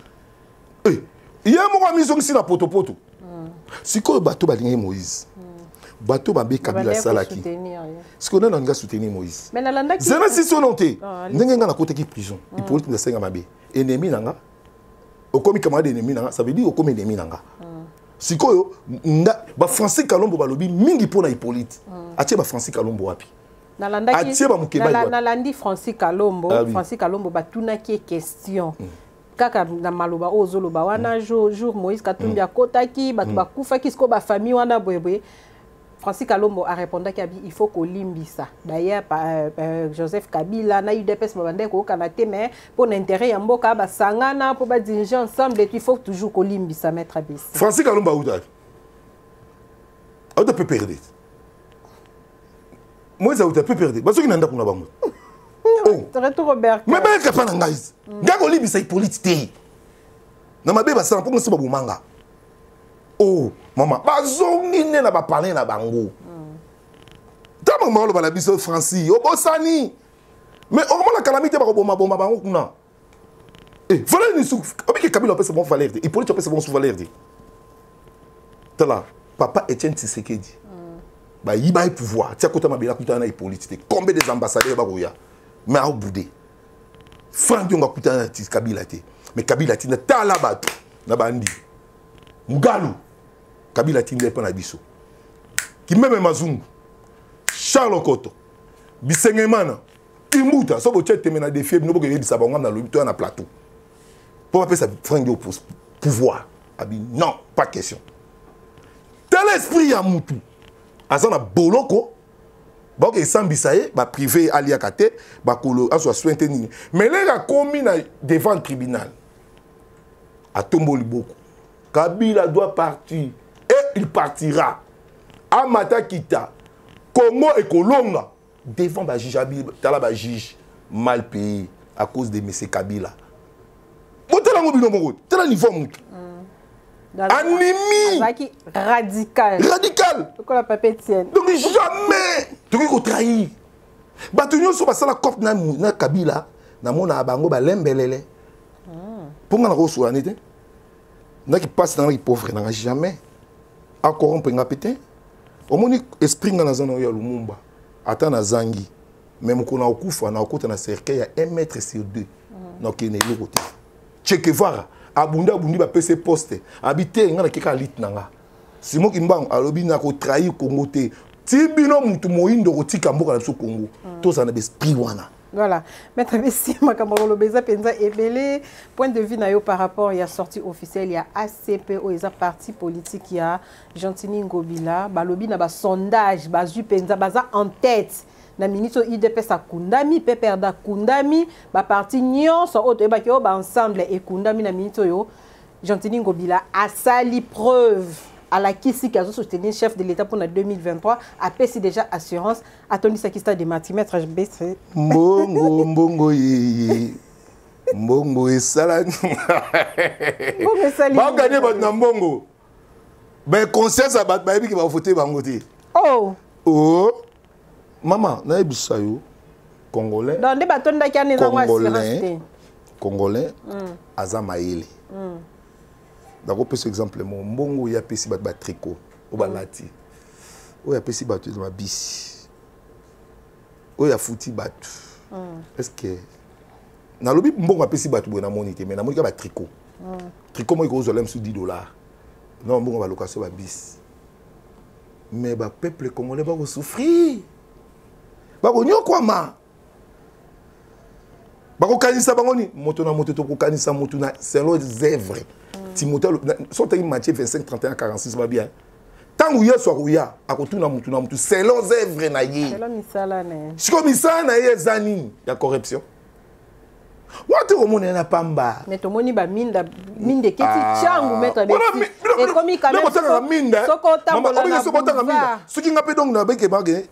Il y a un moment où ils ont mis la poto. Si quoi bateau balingue Moïse. bato babe Kabila salaki ce qu'on a dans soutenir Moïse mais nalanda qui zana si sononté ndenge nga na côté qui prison il politique de senga mabe ennemi nanga okomi camarade ennemi nanga ça veut dire okomi ennemi nanga sikoyo ba Francis Kalombo balobi mingi pona Hippolyte atie ba Francis Kalombo wapi nalandi Francis Kalombo Francis Kalombo batuna qui question kaka na maloba ozoloba wana jour Moïse Katumbi akotaki batu bakufa kisko ba famille wana boyeboye Francis Kalombo a répondu qu'il faut qu'on limbisa. D'ailleurs, Joseph Kabila na UDPS mabande ko kanate mais pour l'intérêt ya mboka ba sangana pour ba diriger ensemble et il faut toujours qu'on limbisa mettre abisi. Francis Kalombo ouda. Ouda peut perdre. Moïse ouda peut perdre. Parce que nanda kuna bango. Oh, retour Robert. Mais ben kapana ngaiz. Ngako limbisa politique. Na mabe ba sana pour nsi ba bomanga. Oh, maman, bazongi ne na ba parler na bango. Tama molo ba la biso Francis, obosani. Mais au moment la calamité ba ko bomba bango kuna. Eh, voilà ni sou. Obi ke Kabila pese bon valeur. Il politique pese bon sou valeur. Tala, papa Etienne Tshisekedi. Ba yiba pouvoir. Tia kota mabela kuta na politique. Combien des ambassadeurs ba koya. Mais a boudé. Franck Dionga kuta na Kabila te. Mais Kabila ti na tala bato na bandi. Mugalu Kabila tinde pa na biso ki meme mazungu Charles Koto Bisengemana Imbuta so bo tete mena défier no boke yebisa bango na lobi to na plateau pour appeler ça Franck au pouvoir abi non pas question tel esprit ya mutu azana boloko ba ke sambisa ye ba privé aliakate ba kolo aso sointe nini mais les a commis devant le tribunal a tomboli beaucoup. Kabila doit partir et il partira. Amata Kita, Congo et Kolonga devant le juge Tala ba juge mal payé à cause de M. Kabila. Tel niveau Anémie radical. Radical. Donc jamais tu veux trahir. Batunyo so basala cop na Kabila na mona bango ba lembelele. Pour nga na ko so anite. N'a qui passe dans les pauvres n'a jamais à corrompre un pété au moins esprit dans la zone où il y a Lumumba attend na zangi même qu'on a au kufa na côté na cercueil à 1 mètre sur 2 donc il est le côté Che Guevara abunda bundi ba PC poste habiter ngana keka lit nanga Simon Kimbangu alobi na ko trahir Congo te tibino mutu moyindo kotika mboka na biso Congo to ça na esprit wana. Voilà. Maître Bessi, Makamaro Beza Penza Ebele, point de vue nayo par rapport, il y a sortie officielle, il y a ACP, il y a parti politique, il y a Gentini Ngobila, Balobi na ba sondage, Bazu Penza, Baza en tête. Na ministre IDPS a Kundami, Peperda Kundami, ba parti Nyon, son autre, ba kyo ba ensemble et Kundami na ministre yo, Gentini Ngobila a sali preuve. À la Kisi qui a soutenu chef de l'État pour 2023, a payé déjà assurance. Attendu ça qui de Matimètre HB. Mbongo, mbongo, mbongo, et salade. Mbongo, gagner votre mbongo. Ben, conseil, ça bat, baby qui va voter bangoté. Oh! Oh! Maman, n'a pas ça, yo. Congolais. Dans des bâtons d'Akane, Congolais, Azamaïle. D'accord, par exemple, mon mbongo ya pesi bat tricot au balati. O ya pesi bat dans ma bis. O ya fouti bat. Est-ce que na lobi mbongo ya pesi bat na monité mais na monité ba tricot. Tricot moi ko zolem sous $10. Non mbongo ba location ba bis. Mais ba peuple congolais ba souffrir. Ba ko nyokwa ma. Ba ko kanisa bangoni moto na moto to ko kanisa moto na selon les œuvres. Timothée, sortez Matthieu 25, 31, 46, va bien. Tant où il y a, soit où il y a, à côté de tout, c'est leurs œuvres. C'est l'homme salane. C'est comme ça, il y a zani, il y a corruption. What au monde n'a pas mba. Mais tout le monde a mine de keti changu mettre avec. Et comme il quand même. Ce qui n'a pas donc na beke bagé.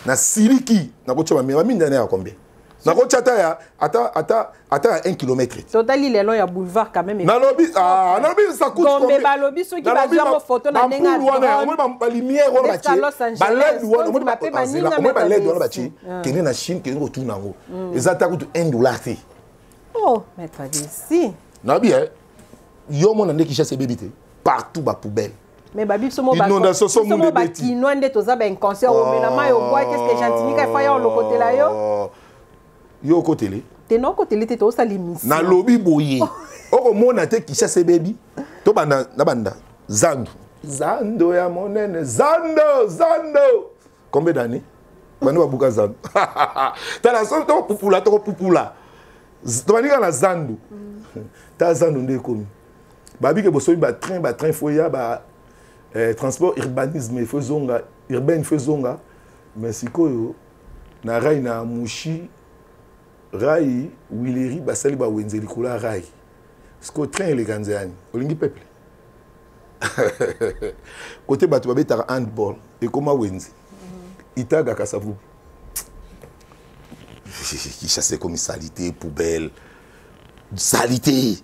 Na siliki, na kocha mine na ya combien? Na kochata ya ata 1 km. Total il est long ya boulevard quand même. Na lobby ça coûte combien? Ba lobby ceux qui va voir photo na nenga. Ba lumière on ba ti. Ba LED on ba LED on ba ti. Kene na Chine kene ko tuna ngo. Ezata coûte $1 te. Oh, maître ici. Na bien. Yo mon ande ki chasse bébé te. Partout ba poubelle. Mais babi somo ba inondation so monde ba kinwande toza ba inconscient o mena mai o bois qu'est-ce que gentil ka fa yo le côté là yo côté là te non côté là te to sa l'émission na lobi boye o mona te kisha se baby to banda na banda zando ya monene zando combien d'années bana ba buka zando ta la so to pupula to banika na zando ta zando nde komi babi ke bosobi ba train foya ba transport urbanisme faisonga urbain faisonga mais sikoyo na rai na mushi rai wileri basali ba wenzeli kula rai siko train le ganzani olingi peuple côté batu babeta handball et comment wenzi itaga kasavu qui chasse comme salité poubelle salité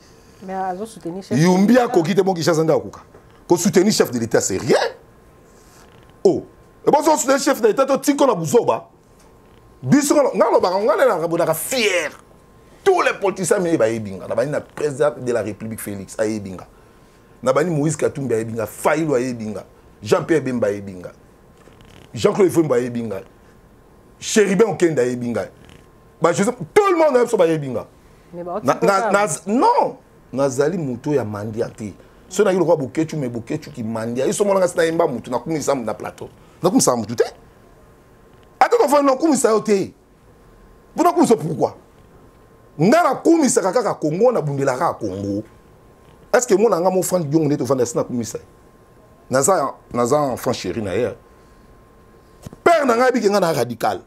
mais azo soutenir chef yumbia ko kite mon qui chasse nda okuka ko soutenir chef de l'état c'est rien oh et bon so soutenir chef de l'état to tiko na buzoba biso ngalo ba ngale na rabona fier tous les politiciens mais ba yebinga na bani na président de la République Félix ayebinga na bani Moïse Katumbi ayebinga Faïlo ayebinga Jean-Pierre Bemba ayebinga Jean-Claude Fumba ayebinga Chéribin Okenda ayebinga ba tout le monde a so ba ayebinga non nazali muto ya mandiate so na yilo kwa bokechu me bokechu ki mandia iso mona ngasi na yemba mutu na kumisa na plateau na kumisa mutu te atako fa na kumisa yote buna kumisa pourquoi ngana kumisa kaka Congo na bundela ka Congo est-ce que mona nga mo fan yong ne to fa na kumisa naza enfant chéri na ya père na nga bi ngana radical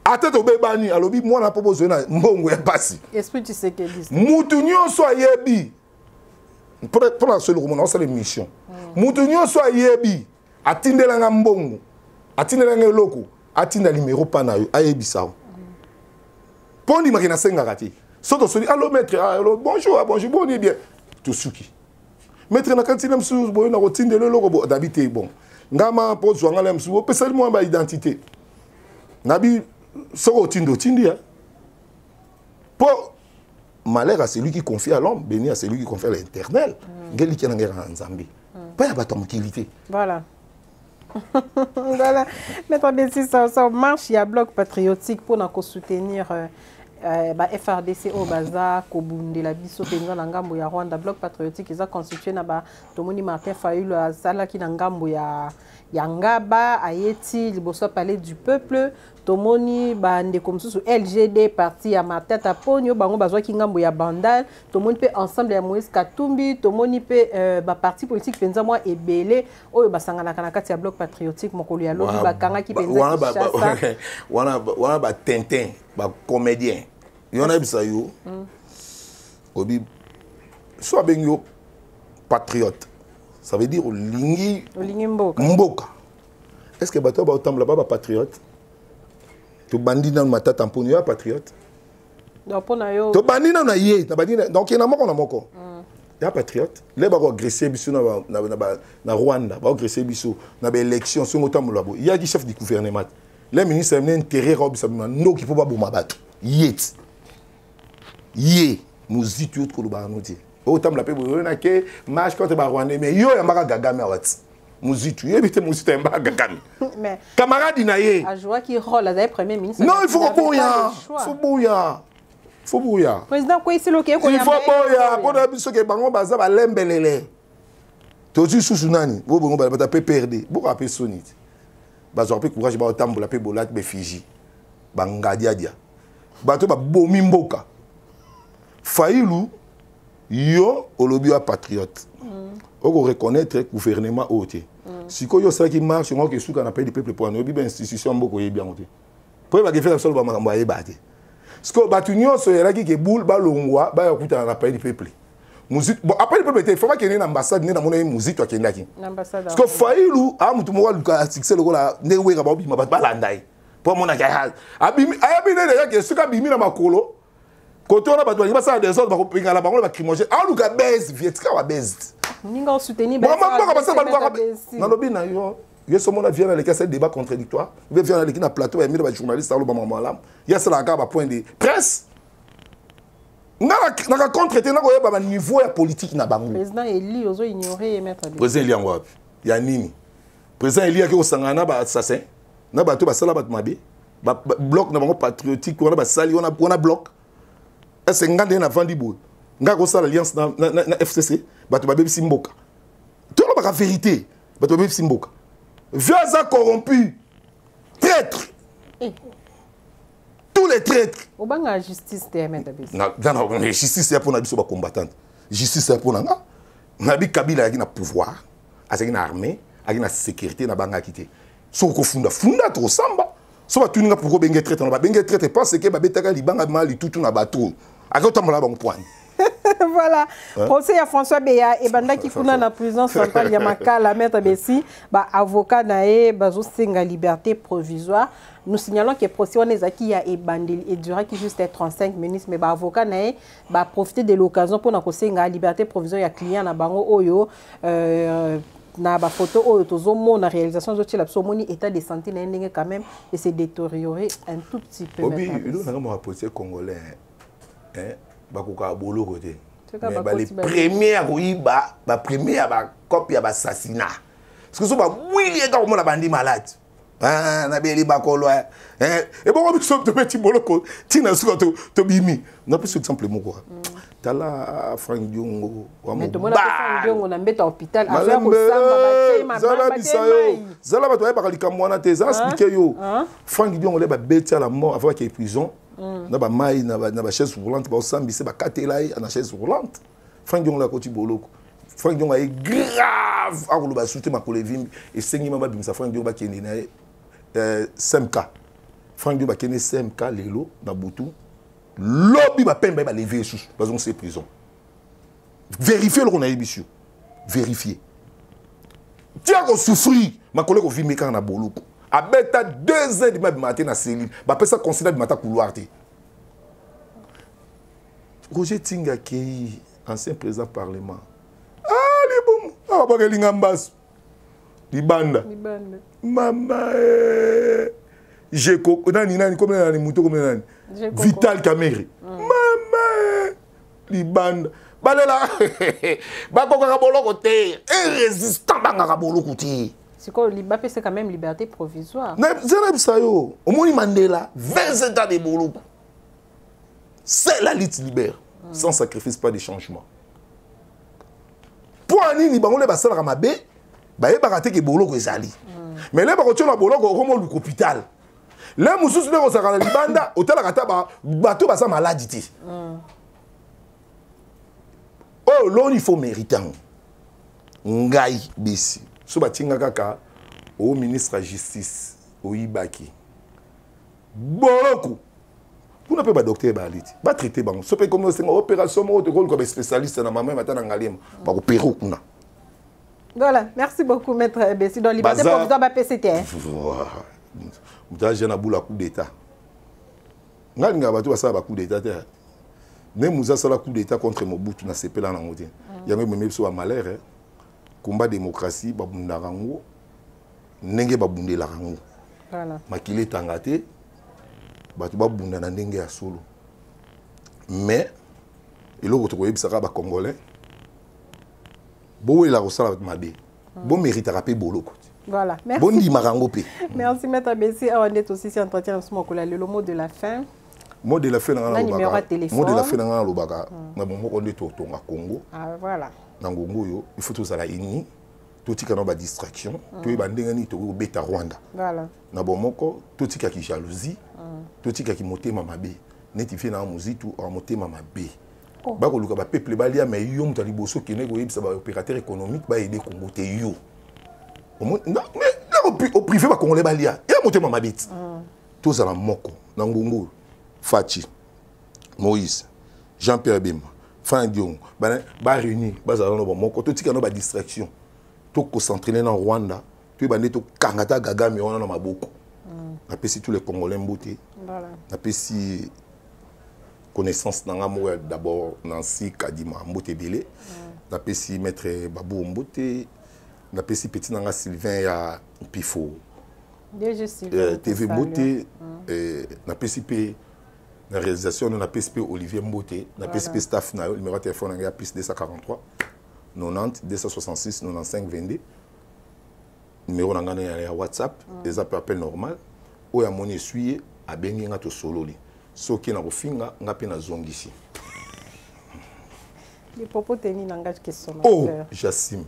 ateto bebani alobi mwana popo zo na mbongo ya pasi esprit tu sais que dit mutu nyonso ayebi pour la seule roman c'est l'émission mutu nyonso ayebi atindela nga mbongo atindela nga eloko atinda numéro pa na yo ayebi ça poni makina senga kati soto soli allo maître allo bonjour bon et bien to suki maître na kantine msu boyo na kotindela eloko d'habiter bon ngama po zo ngala msu pesa mo ba identité nabi soko tindi hein. Pour malheur à celui qui confie à l'homme, béni à celui qui confie à l'éternel. Ngeli qui n'engage en Zambie. Pas y a ton utilité. Voilà. Voilà. Maître Bessi, ça marche, il y a bloc patriotique pour nous soutenir FRDC au Baza, Kobunde, la Bisso, Penza, Nangambo, ya Rwanda, bloc patriotique, ils ont constitué Naba, Tomoni Martin Fayulu, Sala qui Nangambo, ya Ngaba, Ayeti, Liboso Palais du Peuple, Tomoni, Bande comme sous LGD, parti à Martin Taponio, Bango Bazoa Kingambo, ya Bandal, Tomoni pe ensemble ya Moïse Katumbi, Tomoni pe parti politique Penza moi et Belé, oh Basangana Kanakati ya bloc patriotique, Mokolo ya Lobi, Bakanga qui Penza Kishasa. Wana ba Tintin, ba comédien. Il y en a qui sont obi soit ben patriote, ça veut dire lingi mboka. Est-ce que bato ba otam là-bas patriote? To bandi na mata tamponi ya patriote. Donc pour na yo. To bandi na yé, na bandi donc il y en a moko na moko. Ya patriote, les ba agresser biso na Rwanda, ba agresser biso na ba élection sur otam labo. Il y a qui chef du gouvernement. Les ministres ont intérêt à observer no qui peut pas bomba bato. Yet. Yé, muzi tout ko ba noti. Otam la pe bo na ke match contre ba Rwanda mais yo ya maka gagame awati. Muzi tu éviter muzi ta maka gagame. Mais camarade na yé. A joie qui rôle la premier ministre. Non, il faut bouya. Faut bouya. Président quoi c'est loké ko ya. Il faut bouya. Pour na biso ke bango baza ba lembelele. Tozu susu nani, bo bongo ba ta pe perdre. Bo rapé sonite. Bazo pe courage ba otambola pe bolat be Fiji. Bangadia dia. Bato ba bomi mboka. Faïlou, yo, olobio patriote. On reconnaître le gouvernement ôté. Si yo ça qui marche, on que sous qu'on appelle le peuple pour une institution beaucoup bien ôté. Pour pas faire absolument ba mboye baté. Ce que batunyo so yela qui boule ba longwa ba yakuta na appel le peuple. Musique bon après le peuple il faut pas qu'il y ait une ambassade ni na mona musique toi kendaki. L'ambassade. Parce que Faïlou a mutu mo luka succès le gola ne wera ba bi ma ba landai. Pour mona ka abimi ne ya que suka bimi na makolo. Quand on a battu, il va ça des autres, il va la parole, il va crimoger. Ah, Lucas baise, Vietka va baise. Ninga soutenir. Bon, maman, ça va le dans le bin, il y a ce monde vient dans les cas de débat contradictoire. Il vient dans les plateau, il y a des journalistes, il y a ça là, point de presse. naka contre-traité na koyeba ba niveau ya politique na bango. Président Eli ozo ignorer maître. Président Eli yango wapi? Ya nini? Président Eli aki osangana ba assassin na bato basala bato mabe. Ba bloc na bango patriotique on a ba sali on a bloc. Est-ce ngande na vandi bo. Nga ko sala alliance na FCC bato babe simboka. Tout le monde vérité bato babe simboka. Viaza corrompu. Traître. Tous les traîtres. Au bang la justice de maître. Dans la justice c'est pour na biso ba combattant. Justice c'est pour nga. Nabi Kabila a pouvoir, a une armée, a une sécurité na banga kité. Soko funda to samba. So ba tuninga pour benga traite na ba benga traite parce que ba betaka libanga mali tout na bateau. Akotambola ba point. Voilà. Procès à François Beya et banda qui kuna na prison centrale ya Makala maître Bessi ba avocat nae bazo senga liberté provisoire. Nous signalons que le procès qui a ebandeli et durera qui juste 35 minutes mais ba avocat nae ba profiter de l'occasion pour na kosenga liberté provisoire ya client na bango oyo na ba photo oyo tozomo na réalisation zo tila moni état de santé na ndenge quand même et se détériorer un tout petit peu. Obi, il na mo procès congolais hein bakoka bolo côté. Mais les premiers à koyiba, ba premier à ba copie à ba assassinat. Parce que so ba oui les gars on a bandi malade. Ah na beli bakolo hein. Et bon on se petit bolo ko tina so to bimi. On a pris exemple mo quoi. Tala Frank Diongo wa mo. Mais to mona Frank Diongo na mbeta hôpital affaire ko samba ba Zala ba to ba likambo na te za expliquer yo. Frank Diongo le ba beti à la mort avant qu'il est prison. Na ba mai na ba chaise roulante ba osambisi ba katela na chaise roulante. Frank Diongo la koti boloko. Frank Diongo est grave a ko ba souté ma kolevimbi et sengi mama bimisa Frank Diongo ba kende na SMK. Frank Diongo ba kende SMK lelo na butu. Lobby ba pembe ba lever sous parce qu'on c'est prison. Vérifier le qu'on a émission. Vérifier. Tu as souffrir ma collègue au vimeka na boloko. À bêta 2 heures du matin na cellule. Bah ça considère du matin couloir. Roger Tinga qui ancien président parlement. Ah les bons. Ah pas que l'ingambas. Libanda. Maman. J'ai coco nani comme nani muto comme nani. Vital Kameri. Maman. Libanda. Balela. Ba ko ka boloko te. Résistant ba ka boloko te. C'est quoi Libapé c'est quand même liberté provisoire. Au moins Mandela 27 ans de boulot. C'est la lutte libère. Sans sacrifice pas de changement. Pour un ni bango le basala kamabe, ba e baraté ke bolo ko ezali. Mais le bako tona bolo ko komo lu hôpital. Le mususu le ko saka na libanda, hôtel kata ba bato basa maladie té. Oh, l'on il faut mériter. Ngai bisi. So batinga kaka au ministre de la justice au Ibaki. Boloko. Pour ne pas docteur Balit. Ba traiter bango. So pe comme c'est une opération mo de rôle comme spécialiste na maman matana ngaliem. Ba opérer kuna. Voilà, merci beaucoup maître Bessi dans liberté provisoire ba PCT. Muta jena bula coup d'état. Ngal nga bato basala ba coup d'état te. Ne muza sala coup d'état contre Mobutu na sepela na ngote. Ya même so malheur. Combat démocratie babunda rango ndenge babunde la rango voilà makile tangate batu babunda na ndenge ya solo mais eloko to koyebisaka ba congolais bo ela kosala mabe bo mérite rapé boloko voilà merci bon di marango pe merci maître Bessi on est aussi si entretien ce mot le mot de la fin mot de la fin na numéro de téléphone mot de la fin na lobaka na bon moko ndeto tonga Congo ah voilà Nangongo, il faut tout ça la ini, tout tika na ba distraction, tout e bandenga ni to beta Rwanda. Voilà. Na bomoko, tout tika ki jalousie, tout tika ki motema mabe, neti fi na muzitu o motema mabe. Ba ko luka ba peuple balia mais yo mutali boso kene ko yebisa ba opérateur économique ba aider Congo te yo. Non mais au privé ba congolais balia, ya motema mabe. Tout ça la moko, Nangongo, Fachi, Moïse, Jean-Pierre Bemba. Frank Diongo, ba réuni, ba za no bon côté tika no ba distraction. To concentrer dans Rwanda, tu ba neto kangata gaga mi ona na maboko. Na pesi tous les Congolais mboté. Voilà. Na pesi connaissance na ngamo d'abord Nancy Kadima mboté belé. Na pesi maître Babou mboté. Na pesi petit nanga Sylvain ya Pifo. Déjà Sylvain. TV mboté na pesi pe La réalisation, on a PSP Olivier Mbote, on a PSP staff, le numéro de téléphone, on a PSP 243 90 266 95 22. Numéro on a WhatsApp, des appels normal. Ou à mon essuyer, à Bengi to solo. Ce qui est dans le finga, on a pu ici. Les propos tenus n'engagent que son Oh, j'assume.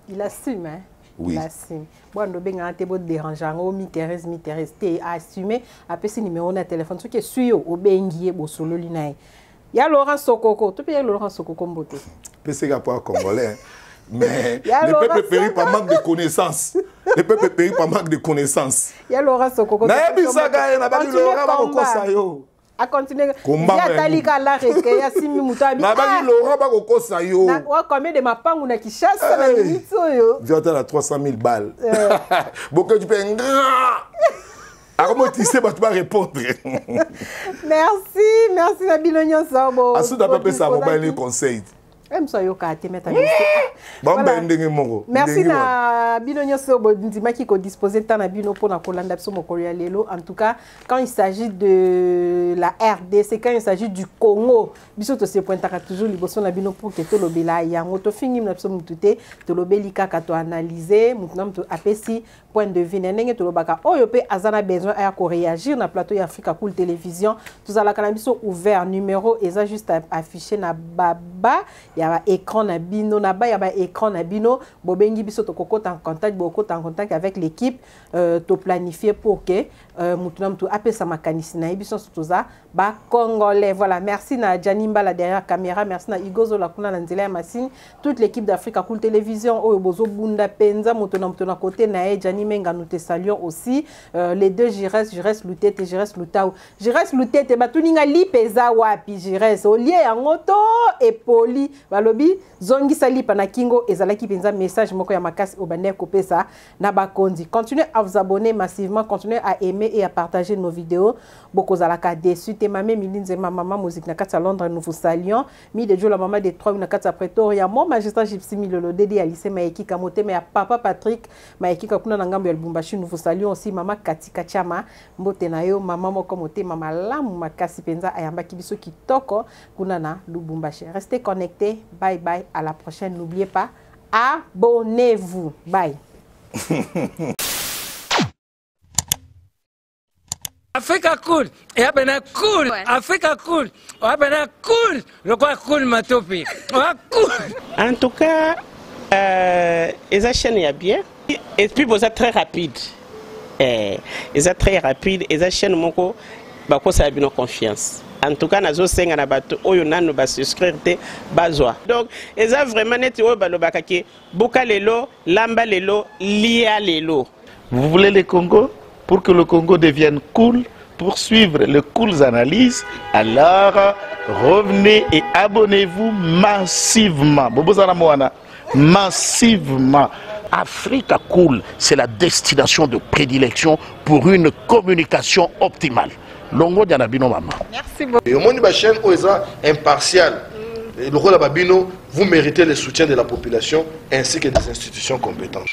Il assume, hein? Oui. Il assume. Bon, on a été dérangeant. Oh, Thérèse, t'es assumé. Après, ce numéro de téléphone, ce qui est suyo, au Bengi, au solo, l'inaï. Il y a Laurent Sokoko. Tu peux y aller Laurent Sokoko Mbote. PCG pas congolais. Mais le peuple périt par manque de connaissances. Le peuple périt par manque de connaissances. Il y a Laurent Sokoko. Na bisaga, na ba Laurent ba kokosa yo. A continuer. Il y a Talika la reke ya simi mutabi. Na ba Laurent ba kokosa yo. Na wa combien de mapangu na Kishasa na Mitso yo. Viens à 300 000 balles. Beaucoup tu peux ah, comment tu sais, tu vas répondre. Merci Nabilo Nyonso. Asou da papa ça va les conseils. Merci na bino nyonso bondima ki ko disposer temps na bino pour na kolanda biso mokolo ya lelo. En tout cas, quand il s'agit de la RDC, quand il s'agit du Congo, biso to se pointaka toujours liboso na bino pour que to lobela yango to fingi na biso mutute to lobeli kaka to analyser mutunam to apesi point de vue ndenge to lobaka oyo pe azana besoin aya ko réagir na plateau ya Africa Cool Télévision. Tous ala kana biso ouvert numéro eza juste affiché na baba ya écran na bino na ba ya ba écran na bino bobengi biso to kokota en contact avec l'équipe to planifier pour que mutunam to apesa makanisi na biso sotoza ba congolais. Voilà, merci na Janimba la derrière caméra, merci na Igozo la kuna na nzela ya masine, toute l'équipe d'Africa Cool Télévision oyo bozo bunda penza mutuna côté na Janimenga, nous te saluons aussi les deux Jires Lutete et Jires Lutau. Jires Lutete batuninga lipeza wapi Jires olie yangoto et poli balobi zongi sali pana kingo ezalaki penza message moko ya makasi obane kopesa na bakondi. Continuez à vous abonner massivement, continuez à aimer et à partager nos vidéos. Beaucoup zalaka déçu te mamé milinze maman musique na kata Londres, nous vous saluons. Mi de Dieu la maman de Trois na kata Pretoria, mon magistrat Gypsy Milolo Dédé Alice Maeki Kamote mais à papa Patrick Maeki Kakuna na ngambo ya Lubumbashi, nous vous saluons aussi maman Katika Chama mbote na yo maman moko mote mama lamu makasi penza ayamba kibiso kitoko kuna na Lubumbashi. Restez connectés, bye bye, à la prochaine, n'oubliez pas, abonnez-vous, bye. Africa Cool, et abena cool, Africa Cool, abena cool, le quoi cool matopi, cool. En tout cas, les chaînes y a bien, et puis vous êtes très rapide, ils êtes très rapide, les chaînes moko, bako ça a bien confiance. En tout cas, nazo senga na bato oyo nanu ba souscrire te bazwa. Donc, eza vraiment net oyo balobaka ke boka lelo, lamba lelo, lia lelo. Vous voulez le Congo? Pour que le Congo devienne cool, pour suivre les cools analyses, alors revenez et abonnez-vous massivement. Massivement. Africa Cool, c'est la destination de prédilection pour une communication optimale. Longo Dianabino Mama. Merci beaucoup. Et au monde de la chaîne, impartial. Et le rôle de Babino, vous méritez le soutien de la population ainsi que des institutions compétentes.